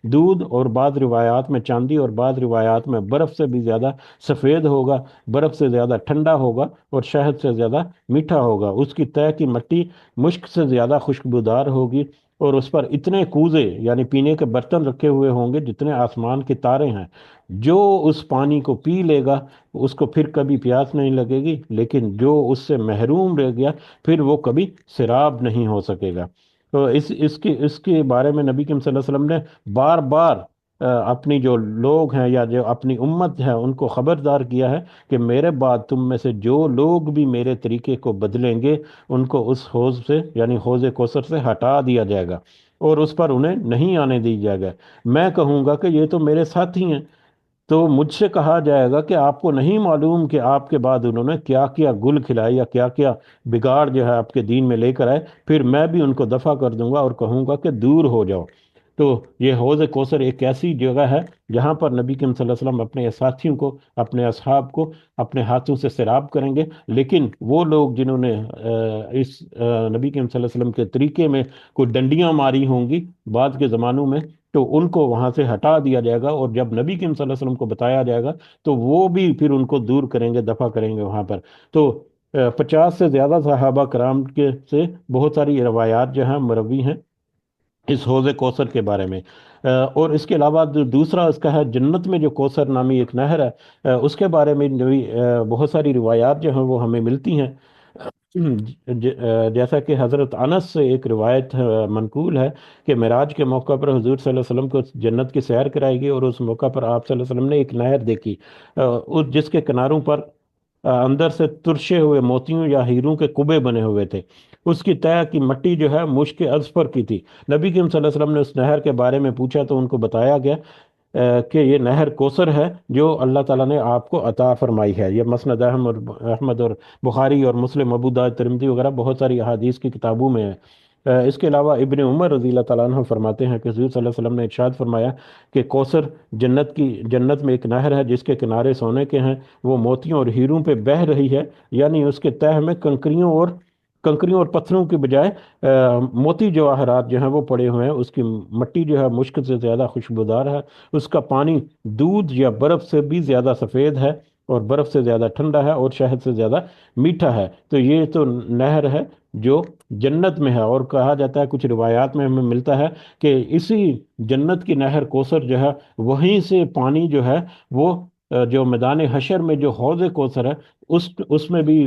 A: دودھ اور بعض روایات میں چاندی اور بعض روایات میں برف سے بھی زیادہ سفید ہوگا، برف سے زیادہ ٹھنڈا ہوگا، اور شہد سے زیادہ میٹھا ہوگا۔ اس کی تہ کی مٹی مشک سے زیادہ خوشبودار ہوگی، اور اس پر اتنے کوزے یعنی پینے کے برتن رکھے ہوئے ہوں گے جتنے آسمان کے تارے ہیں۔ جو اس پانی کو پی لے گا اس کو پھر کبھی پیاس نہیں لگے گی، لیکن جو اس سے محروم رہ گیا پھر وہ کبھی سیراب نہیں ہو سکے گا۔ تو اس کے بارے میں نبی کریم صلی اللہ علیہ وسلم نے بار بار اپنی جو لوگ ہیں یا جو اپنی امت ہے ان کو خبردار کیا ہے کہ میرے بعد تم میں سے جو لوگ بھی میرے طریقے کو بدلیں گے ان کو اس حوض سے یعنی حوض کوثر سے ہٹا دیا جائے گا، اور اس پر انہیں نہیں آنے دی جائے گا۔ میں کہوں گا کہ یہ تو میرے ساتھی ہیں، تو مجھ سے کہا جائے گا کہ آپ کو نہیں معلوم کہ آپ کے بعد انہوں نے کیا کیا گل کھلائے یا کیا کیا بگاڑ جو ہے آپ کے دین میں لے کر آئے، پھر میں بھی ان کو دفع کر دوں گا اور کہوں گا کہ دور ہو جاؤ۔ تو یہ حوض کوثر ایک ایسی جگہ ہے جہاں پر نبی کریم صلی اللہ علیہ وسلم اپنے ساتھیوں کو، اپنے اصحاب کو اپنے ہاتھوں سے سیراب کریں گے، لیکن وہ لوگ جنہوں نے اس نبی کریم صلی اللہ علیہ وسلم کے طریقے میں کوئی ڈنڈیاں ماری ہوں گی بعد کے زمانوں میں، تو ان کو وہاں سے ہٹا دیا جائے گا، اور جب نبی کریم صلی اللہ علیہ وسلم کو بتایا جائے گا تو وہ بھی پھر ان کو دور کریں گے، دفع کریں گے وہاں پر۔ تو 50 سے زیادہ صحابہ کرام کے سے بہت ساری روایات جو ہیں مروی ہیں اس حوض کوثر کے بارے میں۔ اور اس کے علاوہ دوسرا اس کا ہے جنت میں جو کوثر نامی ایک نہر ہے، اس کے بارے میں بہت ساری روایات جو ہیں وہ ہمیں ملتی ہیں۔ جیسا کہ حضرت انس سے ایک روایت منقول ہے کہ معراج کے موقع پر حضور صلی اللہ علیہ وسلم کو جنت کی سیر کرائی گئی، اور اس موقع پر آپ صلی اللہ علیہ وسلم نے ایک نہر دیکھی، جس کے کناروں پر اندر سے ترشے ہوئے موتیوں یا ہیروں کے کبے بنے ہوئے تھے۔ اس کی تہ کی مٹی جو ہے مشک اذفر کی تھی۔ نبی کریم صلی اللہ علیہ وسلم نے اس نہر کے بارے میں پوچھا تو ان کو بتایا گیا کہ یہ نہر کوثر ہے جو اللہ تعالیٰ نے آپ کو عطا فرمائی ہے۔ یہ مسند احمد اور بخاری اور مسلم، ابو داؤد، ترمذی وغیرہ بہت ساری احادیث کی کتابوں میں ہے۔ اس کے علاوہ ابن عمر رضی اللہ تعالیٰ عنہ فرماتے ہیں کہ حضور صلی اللہ علیہ وسلم نے ارشاد فرمایا کہ کوثر جنت میں ایک نہر ہے جس کے کنارے سونے کے ہیں، وہ موتیوں اور ہیروں پہ بہہ رہی ہے، یعنی اس کے تہ میں کنکریوں اور پتھروں کی بجائے موتی جواہرات جو ہیں وہ پڑے ہوئے ہیں۔ اس کی مٹی جو ہے مشک سے زیادہ خوشبودار ہے، اس کا پانی دودھ یا برف سے بھی زیادہ سفید ہے، اور برف سے زیادہ ٹھنڈا ہے، اور شہد سے زیادہ میٹھا ہے۔ تو یہ تو نہر ہے جو جنت میں ہے، اور کہا جاتا ہے کچھ روایات میں ہمیں ملتا ہے کہ اسی جنت کی نہر کوثر جو ہے وہیں سے پانی جو ہے وہ جو میدان حشر میں جو حوض کوثر ہے اس میں بھی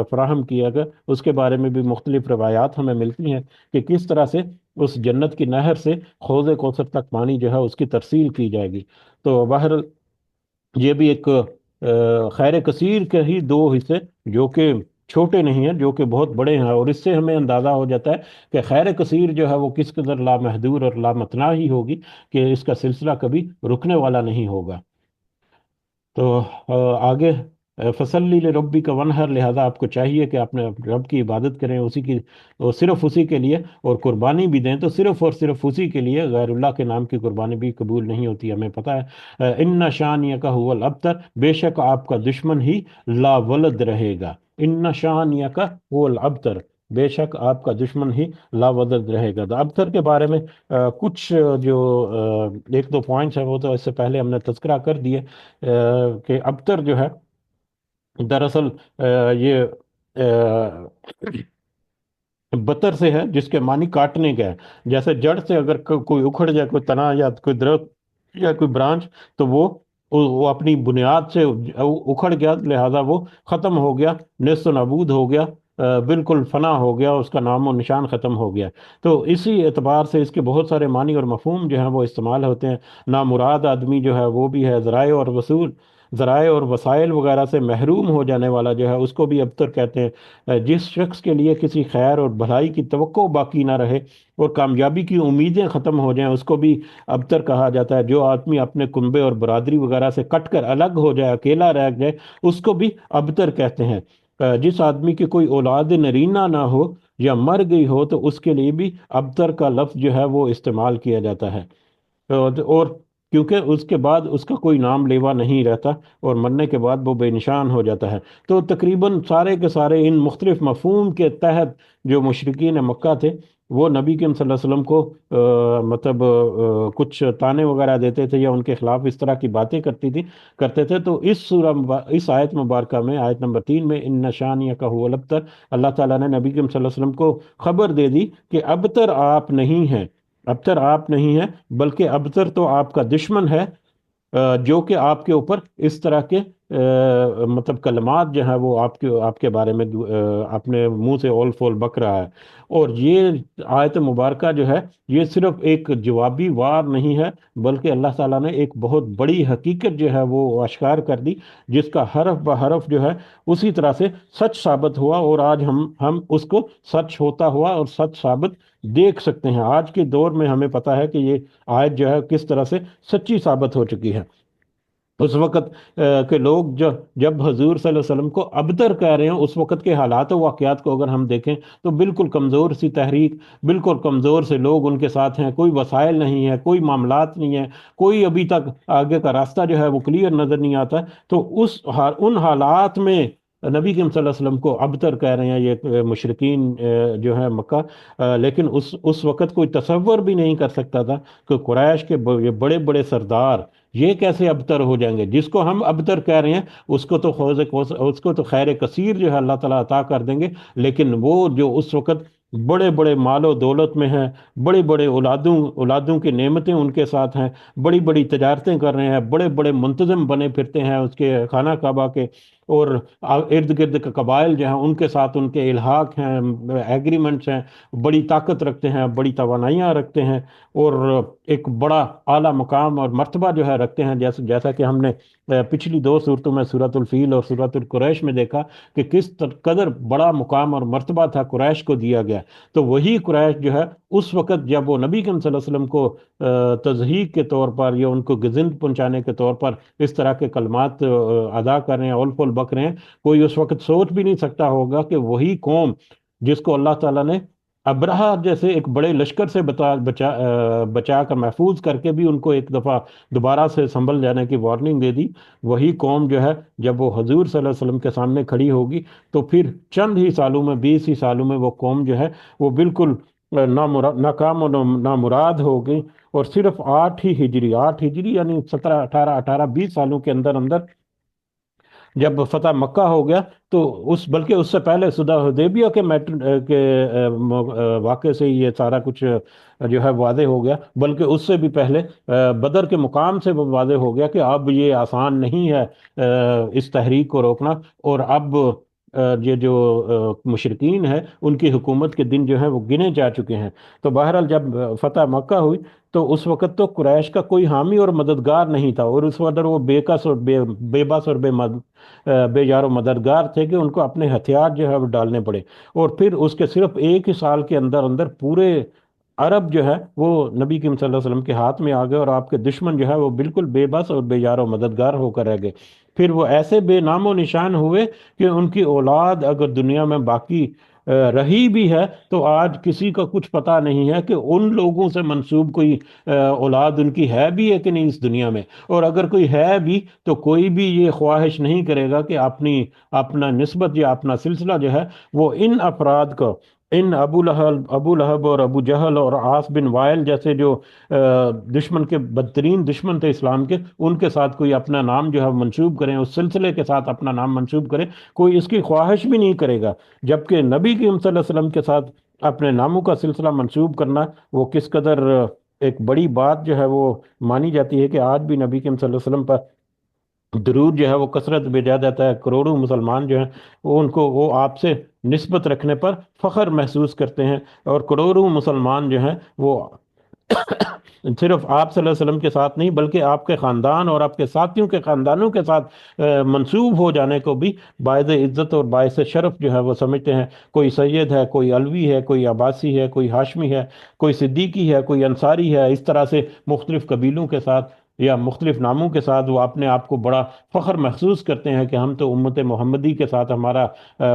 A: فراہم کیا گیا۔ اس کے بارے میں بھی مختلف روایات ہمیں ملتی ہیں کہ کس طرح سے اس جنت کی نہر سے حوض کوثر تک پانی جو ہے اس کی ترسیل کی جائے گی۔ تو بہرحال یہ بھی ایک خیر کثیر کے ہی دو حصے جو کہ چھوٹے نہیں ہیں، جو کہ بہت بڑے ہیں، اور اس سے ہمیں اندازہ ہو جاتا ہے کہ خیر کثیر جو ہے وہ کس قدر لامحدود اور لامتناہ ہی ہوگی، کہ اس کا سلسلہ کبھی رکنے والا نہیں ہوگا۔ تو آگے فصلی لربی کا ونہر، لہذا آپ کو چاہیے کہ آپ نے رب کی عبادت کریں، اسی کی، اور صرف اسی کے لیے، اور قربانی بھی دیں تو صرف اور صرف اسی کے لیے، غیر اللہ کے نام کی قربانی بھی قبول نہیں ہوتی، ہمیں پتہ ہے۔ ان شانیہ کا هو الابتر، بے شک آپ کا دشمن ہی لا ولد رہے گا۔ ان شانیہ کا هو الابتر، بے شک آپ کا دشمن ہی لا ولد رہے گا۔ تو ابتر کے بارے میں کچھ جو ایک دو پوائنٹس ہیں، وہ تو اس سے پہلے ہم نے تذکرہ کر دیے کہ ابتر جو ہے دراصل یہ بتر سے ہے، جس کے معنی کاٹنے کا ہے۔ جیسے جڑ سے اگر کوئی اکھڑ جائے، کوئی تنا یا کوئی درخت یا کوئی برانچ، تو وہ اپنی بنیاد سے اکھڑ گیا، لہذا وہ ختم ہو گیا، نیست و نابود ہو گیا، بالکل فنا ہو گیا، اس کا نام و نشان ختم ہو گیا۔ تو اسی اعتبار سے اس کے بہت سارے معنی اور مفہوم جو ہیں وہ استعمال ہوتے ہیں۔ نامراد آدمی جو ہے وہ بھی ہے، ذرائع اور وسائل وغیرہ سے محروم ہو جانے والا جو ہے اس کو بھی ابتر کہتے ہیں۔ جس شخص کے لیے کسی خیر اور بھلائی کی توقع باقی نہ رہے اور کامیابی کی امیدیں ختم ہو جائیں، اس کو بھی ابتر کہا جاتا ہے۔ جو آدمی اپنے کنبے اور برادری وغیرہ سے کٹ کر الگ ہو جائے، اکیلا رہ جائے، اس کو بھی ابتر کہتے ہیں۔ جس آدمی کی کوئی اولاد نرینہ نہ ہو یا مر گئی ہو تو اس کے لیے بھی ابتر کا لفظ جو ہے وہ استعمال کیا جاتا ہے۔ اور کیونکہ اس کے بعد اس کا کوئی نام لیوا نہیں رہتا، اور مرنے کے بعد وہ بے نشان ہو جاتا ہے۔ تو تقریباً سارے کے سارے ان مختلف مفہوم کے تحت جو مشرکین مکہ تھے، وہ نبی کریم صلی اللہ علیہ وسلم کو مطلب کچھ تانے وغیرہ دیتے تھے یا ان کے خلاف اس طرح کی باتیں کرتے تھے۔ تو اس آیت مبارکہ میں، آیت نمبر 3 میں، ان نشانیہ کا هو الابتر، اللہ تعالیٰ نے نبی کریم صلی اللہ علیہ وسلم کو خبر دے دی کہ ابتر آپ نہیں ہیں، ابتر آپ نہیں ہیں، بلکہ ابتر تو آپ کا دشمن ہے، جو کہ آپ کے اوپر اس طرح کے مطلب کلمات جو ہیں وہ آپ کے بارے میں اپنے منہ سے اول فول بک رہا ہے۔ اور یہ آیت مبارکہ جو ہے یہ صرف ایک جوابی وار نہیں ہے، بلکہ اللہ تعالیٰ نے ایک بہت بڑی حقیقت جو ہے وہ اشکار کر دی، جس کا حرف بہ حرف جو ہے اسی طرح سے سچ ثابت ہوا، اور آج ہم اس کو سچ ہوتا ہوا اور سچ ثابت دیکھ سکتے ہیں۔ آج کے دور میں ہمیں پتہ ہے کہ یہ آیت جو ہے کس طرح سے سچی ثابت ہو چکی ہے۔ اس وقت کے لوگ جب حضور صلی اللہ علیہ وسلم کو ابتر کہہ رہے ہیں، اس وقت کے حالات و واقعات کو اگر ہم دیکھیں تو بالکل کمزور سی تحریک، بالکل کمزور سے لوگ ان کے ساتھ ہیں، کوئی وسائل نہیں ہے، کوئی معاملات نہیں ہے، کوئی ابھی تک آگے کا راستہ جو ہے وہ کلیئر نظر نہیں آتا۔ تو ان حالات میں نبی کریم صلی اللہ علیہ وسلم کو ابتر کہہ رہے ہیں یہ مشرکین جو ہے مکہ، لیکن اس وقت کوئی تصور بھی نہیں کر سکتا تھا کہ قریش کے یہ بڑے بڑے سردار یہ کیسے ابتر ہو جائیں گے۔ جس کو ہم ابتر کہہ رہے ہیں اس کو تو خیر کثیر جو ہے اللہ تعالیٰ عطا کر دیں گے، لیکن وہ جو اس وقت بڑے بڑے مال و دولت میں ہیں، بڑے بڑے اولادوں کی نعمتیں ان کے ساتھ ہیں، بڑی بڑی تجارتیں کر رہے ہیں، بڑے بڑے منتظم بنے پھرتے ہیں اس کے خانہ کعبہ کے، اور ارد گرد کے قبائل جو ہیں ان کے ساتھ ان کے الحاق ہیں، ایگریمنٹس ہیں، بڑی طاقت رکھتے ہیں، بڑی توانائیاں رکھتے ہیں، اور ایک بڑا اعلیٰ مقام اور مرتبہ جو ہے رکھتے ہیں، جیسا کہ ہم نے پچھلی دو صورتوں میں سورۃ الفیل اور سورۃ القریش میں دیکھا کہ کس قدر بڑا مقام اور مرتبہ تھا قریش کو دیا گیا۔ تو وہی قریش جو ہے اس وقت جب وہ نبی کریم صلی اللہ علیہ وسلم کو تضحیق کے طور پر یا ان کو گزند پہنچانے کے طور پر اس طرح کے کلمات ادا کر رہے ہیں، اول پول بک رہے ہیں، کوئی اس وقت سوچ بھی نہیں سکتا ہوگا کہ وہی قوم جس کو اللہ تعالیٰ نے ابرہہ جیسے ایک بڑے لشکر سے بچا کر محفوظ کر کے بھی ان کو ایک دفعہ دوبارہ سے سنبھل جانے کی وارننگ دے دی، وہی قوم جو ہے جب وہ حضور صلی اللہ علیہ وسلم کے سامنے کھڑی ہوگی تو پھر چند ہی سالوں میں، 20 ہی سالوں میں وہ قوم جو ہے وہ بالکل ناکام و نامراد ہو گئی، اور صرف 8 ہجری یعنی 17 18 20 سالوں کے اندر اندر جب فتح مکہ ہو گیا، تو بلکہ اس سے پہلے صلح حدیبیہ کے واقعے سے ہی یہ سارا کچھ جو ہے واضح ہو گیا، بلکہ اس سے بھی پہلے بدر کے مقام سے وہ واضح ہو گیا کہ اب یہ آسان نہیں ہے اس تحریک کو روکنا، اور اب یہ جو مشرکین ہیں ان کی حکومت کے دن جو ہیں وہ گنے جا چکے ہیں۔ تو بہرحال جب فتح مکہ ہوئی تو اس وقت تو قریش کا کوئی حامی اور مددگار نہیں تھا، اور اس وقت وہ بے کس اور بے بس اور بے یار و مددگار تھے کہ ان کو اپنے ہتھیار جو ہے وہ ڈالنے پڑے، اور پھر اس کے صرف ایک ہی سال کے اندر اندر پورے عرب جو ہے وہ نبی کریم صلی اللہ علیہ وسلم کے ہاتھ میں آ گئے، اور آپ کے دشمن جو ہے وہ بالکل بے بس اور بے یار و مددگار ہو کر رہ گئے۔ پھر وہ ایسے بے نام و نشان ہوئے کہ ان کی اولاد اگر دنیا میں باقی رہی بھی ہے تو آج کسی کا کچھ پتہ نہیں ہے کہ ان لوگوں سے منسوب کوئی اولاد ان کی ہے بھی ہے کہ نہیں اس دنیا میں۔ اور اگر کوئی ہے بھی تو کوئی بھی یہ خواہش نہیں کرے گا کہ اپنا نسبت یا اپنا سلسلہ جو ہے وہ ان افراد کو، ان ابو لہب اور ابو جہل اور عاص بن وائل جیسے جو دشمن کے بدترین دشمن تھے اسلام کے، ان کے ساتھ کوئی اپنا نام جو ہے منسوب کریں، اس سلسلے کے ساتھ اپنا نام منسوب کریں، کوئی اس کی خواہش بھی نہیں کرے گا۔ جبکہ نبی کریم صلی اللہ علیہ وسلم کے ساتھ اپنے ناموں کا سلسلہ منسوب کرنا وہ کس قدر ایک بڑی بات جو ہے وہ مانی جاتی ہے، کہ آج بھی نبی کریم صلی اللہ علیہ وسلم پر درود جو ہے وہ کثرت بھیجا جاتا ہے۔ کروڑوں مسلمان جو ہیں وہ ان کو، وہ آپ سے نسبت رکھنے پر فخر محسوس کرتے ہیں، اور کروڑوں مسلمان جو ہیں وہ صرف آپ صلی اللہ علیہ وسلم کے ساتھ نہیں بلکہ آپ کے خاندان اور آپ کے ساتھیوں کے خاندانوں کے ساتھ منسوب ہو جانے کو بھی باعث عزت اور باعث شرف جو ہے وہ سمجھتے ہیں۔ کوئی سید ہے، کوئی علوی ہے، کوئی عباسی ہے، کوئی ہاشمی ہے، کوئی صدیقی ہے، کوئی انصاری ہے، اس طرح سے مختلف قبیلوں کے ساتھ یا مختلف ناموں کے ساتھ وہ اپنے آپ کو بڑا فخر محسوس کرتے ہیں کہ ہم تو امت محمدی کے ساتھ ہمارا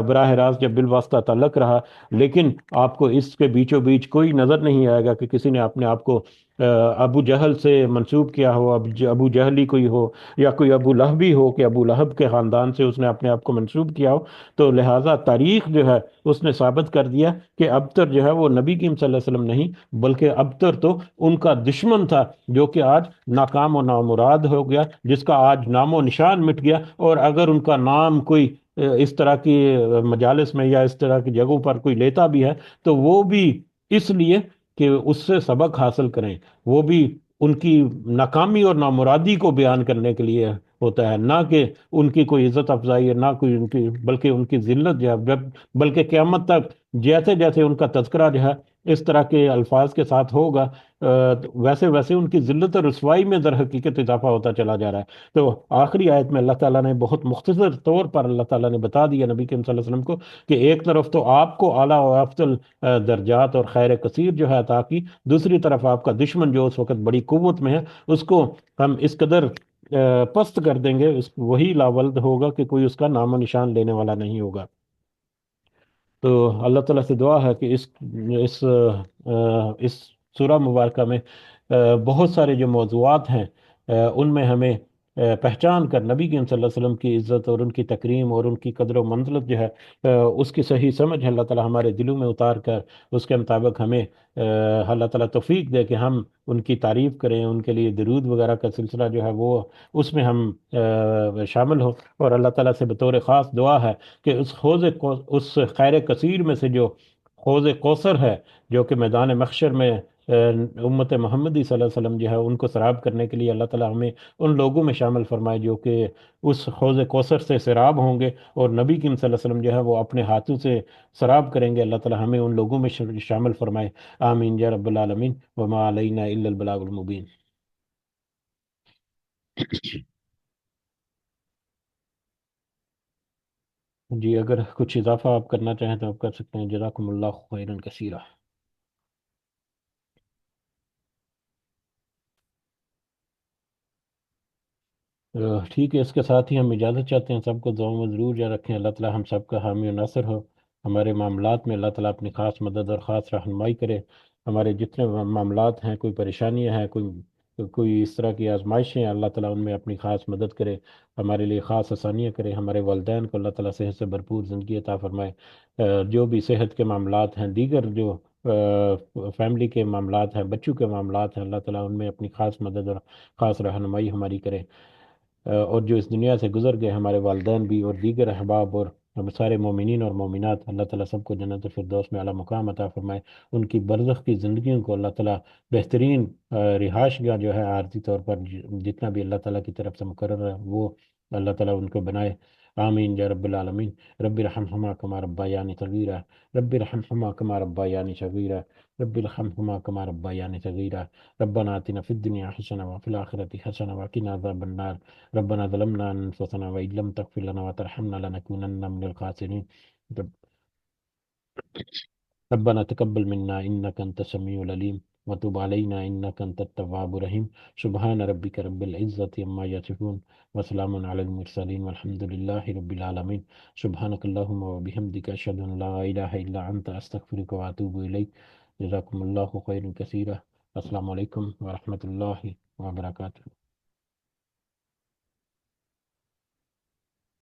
A: براہ راست جب بالواسطہ تعلق رہا۔ لیکن آپ کو اس کے بیچوں بیچ کوئی نظر نہیں آئے گا کہ کسی نے اپنے آپ کو ابو جہل سے منسوب کیا ہو، ابو جہلی کوئی ہو، یا کوئی ابو لہبی ہو کہ ابو لہب کے خاندان سے اس نے اپنے آپ کو منسوب کیا ہو۔ تو لہٰذا تاریخ جو ہے اس نے ثابت کر دیا کہ ابتر جو ہے وہ نبی کریم صلی اللہ علیہ وسلم نہیں بلکہ ابتر تو ان کا دشمن تھا، جو کہ آج ناکام و نامراد ہو گیا، جس کا آج نام و نشان مٹ گیا۔ اور اگر ان کا نام کوئی اس طرح کی مجالس میں یا اس طرح کی جگہوں پر کوئی لیتا بھی ہے تو وہ بھی اس لیے کہ اس سے سبق حاصل کریں، وہ بھی ان کی ناکامی اور نامرادی کو بیان کرنے کے لیے ہوتا ہے، نہ کہ ان کی کوئی عزت افزائی ہے، نہ کوئی ان کی، بلکہ ان کی ذلت جو ہے بلکہ قیامت تک جیسے جیسے ان کا تذکرہ جو ہے اس طرح کے الفاظ کے ساتھ ہوگا ویسے ویسے ان کی ذلت اور رسوائی میں در حقیقت اضافہ ہوتا چلا جا رہا ہے۔ تو آخری آیت میں اللہ تعالیٰ نے بہت مختصر طور پر اللہ تعالیٰ نے بتا دیا نبی کریم صلی اللہ علیہ وسلم کو کہ ایک طرف تو آپ کو اعلیٰ و افضل درجات اور خیر کثیر جو ہے عطا کی، دوسری طرف آپ کا دشمن جو اس وقت بڑی قوت میں ہے اس کو ہم اس قدر پست کر دیں گے، وہی لاولد ہوگا کہ کوئی اس کا نام و نشان لینے والا نہیں ہوگا۔ تو اللہ تعالیٰ سے دعا ہے کہ اس اس سورہ مبارکہ میں بہت سارے جو موضوعات ہیں ان میں ہمیں پہچان کر نبی کریم صلی اللہ علیہ وسلم کی عزت اور ان کی تکریم اور ان کی قدر و منزلت جو ہے اس کی صحیح سمجھ اللہ تعالیٰ ہمارے دلوں میں اتار کر اس کے مطابق ہمیں اللہ تعالیٰ توفیق دے کہ ہم ان کی تعریف کریں، ان کے لیے درود وغیرہ کا سلسلہ جو ہے وہ اس میں ہم شامل ہو۔ اور اللہ تعالیٰ سے بطور خاص دعا ہے کہ اس خیر کثیر میں سے جو حوض کوثر ہے، جو کہ میدان محشر میں امت محمدی صلی اللہ علیہ وسلم جو ہے ان کو سراب کرنے کے لیے اللہ تعالیٰ ہمیں ان لوگوں میں شامل فرمائے جو کہ اس حوض کوثر سے سراب ہوں گے، اور نبی کریم صلی اللہ علیہ وسلم جو ہے وہ اپنے ہاتھوں سے سراب کریں گے۔ اللہ تعالیٰ ہمیں ان لوگوں میں شامل فرمائے۔ آمین یا رب العالمین، وما علینا الا البلاغ المبین۔ جی اگر کچھ اضافہ آپ کرنا چاہیں تو آپ کر سکتے ہیں، جزاکم اللہ خیرا کثیرا۔ ٹھیک ہے، اس کے ساتھ ہی ہم اجازت چاہتے ہیں، سب کو دعاؤں میں ضرور یاد رکھیں۔ اللہ تعالیٰ ہم سب کا حامی و ناصر ہو، ہمارے معاملات میں اللہ تعالیٰ اپنی خاص مدد اور خاص رہنمائی کرے۔ ہمارے جتنے معاملات ہیں، کوئی پریشانیاں ہیں، کوئی اس طرح کی آزمائشیں ہیں، اللہ تعالیٰ ان میں اپنی خاص مدد کرے، ہمارے لیے خاص آسانیاں کرے۔ ہمارے والدین کو اللہ تعالیٰ صحت سے بھرپور زندگی عطا فرمائے۔ جو بھی صحت کے معاملات ہیں، دیگر جو فیملی کے معاملات ہیں، بچوں کے معاملات ہیں، اللہ تعالیٰ ان میں اپنی خاص مدد اور خاص رہنمائی ہماری کرے۔ اور جو اس دنیا سے گزر گئے ہمارے والدین بھی اور دیگر احباب اور ہم سارے مومنین اور مومنات، اللہ تعالیٰ سب کو جنت الفردوس میں اعلیٰ مقام عطا فرمائے۔ ان کی برزخ کی زندگیوں کو اللہ تعالیٰ بہترین رہائش گاہ جو ہے عارضی طور پر جتنا بھی اللہ تعالیٰ کی طرف سے مقرر ہے وہ اللہ تعالیٰ ان کو بنائے۔ آمین یا رب العالمین۔ رب ارحمہما کما ربیانی صغیرا، رب ارحمہما کما ربیانی صغیرا، رب ارحمہما کما ربیانی صغیرا۔ ربنا آتنا في الدنيا حسنة وفي الآخرة حسنة وقنا عذاب النار۔ ربنا ظلمنا أنفسنا وإن لم تغفر لنا وترحمنا لنكونن من الخاسرين۔ ربنا تقبل منا إنك أنت السميع العليم وتب علينا إنك أنت التواب الرحيم. سبحان ربك رب العزة عما يصفون وسلام على المرسلين والحمد لله رب العالمين. سبحانك اللهم وبحمدك أشهد أن لا إله إلا أنت أستغفرك وأتوب إليك. جزاكم الله خيرا كثيرا. السلام علیکم ورحمۃ اللہ وبرکاتہ.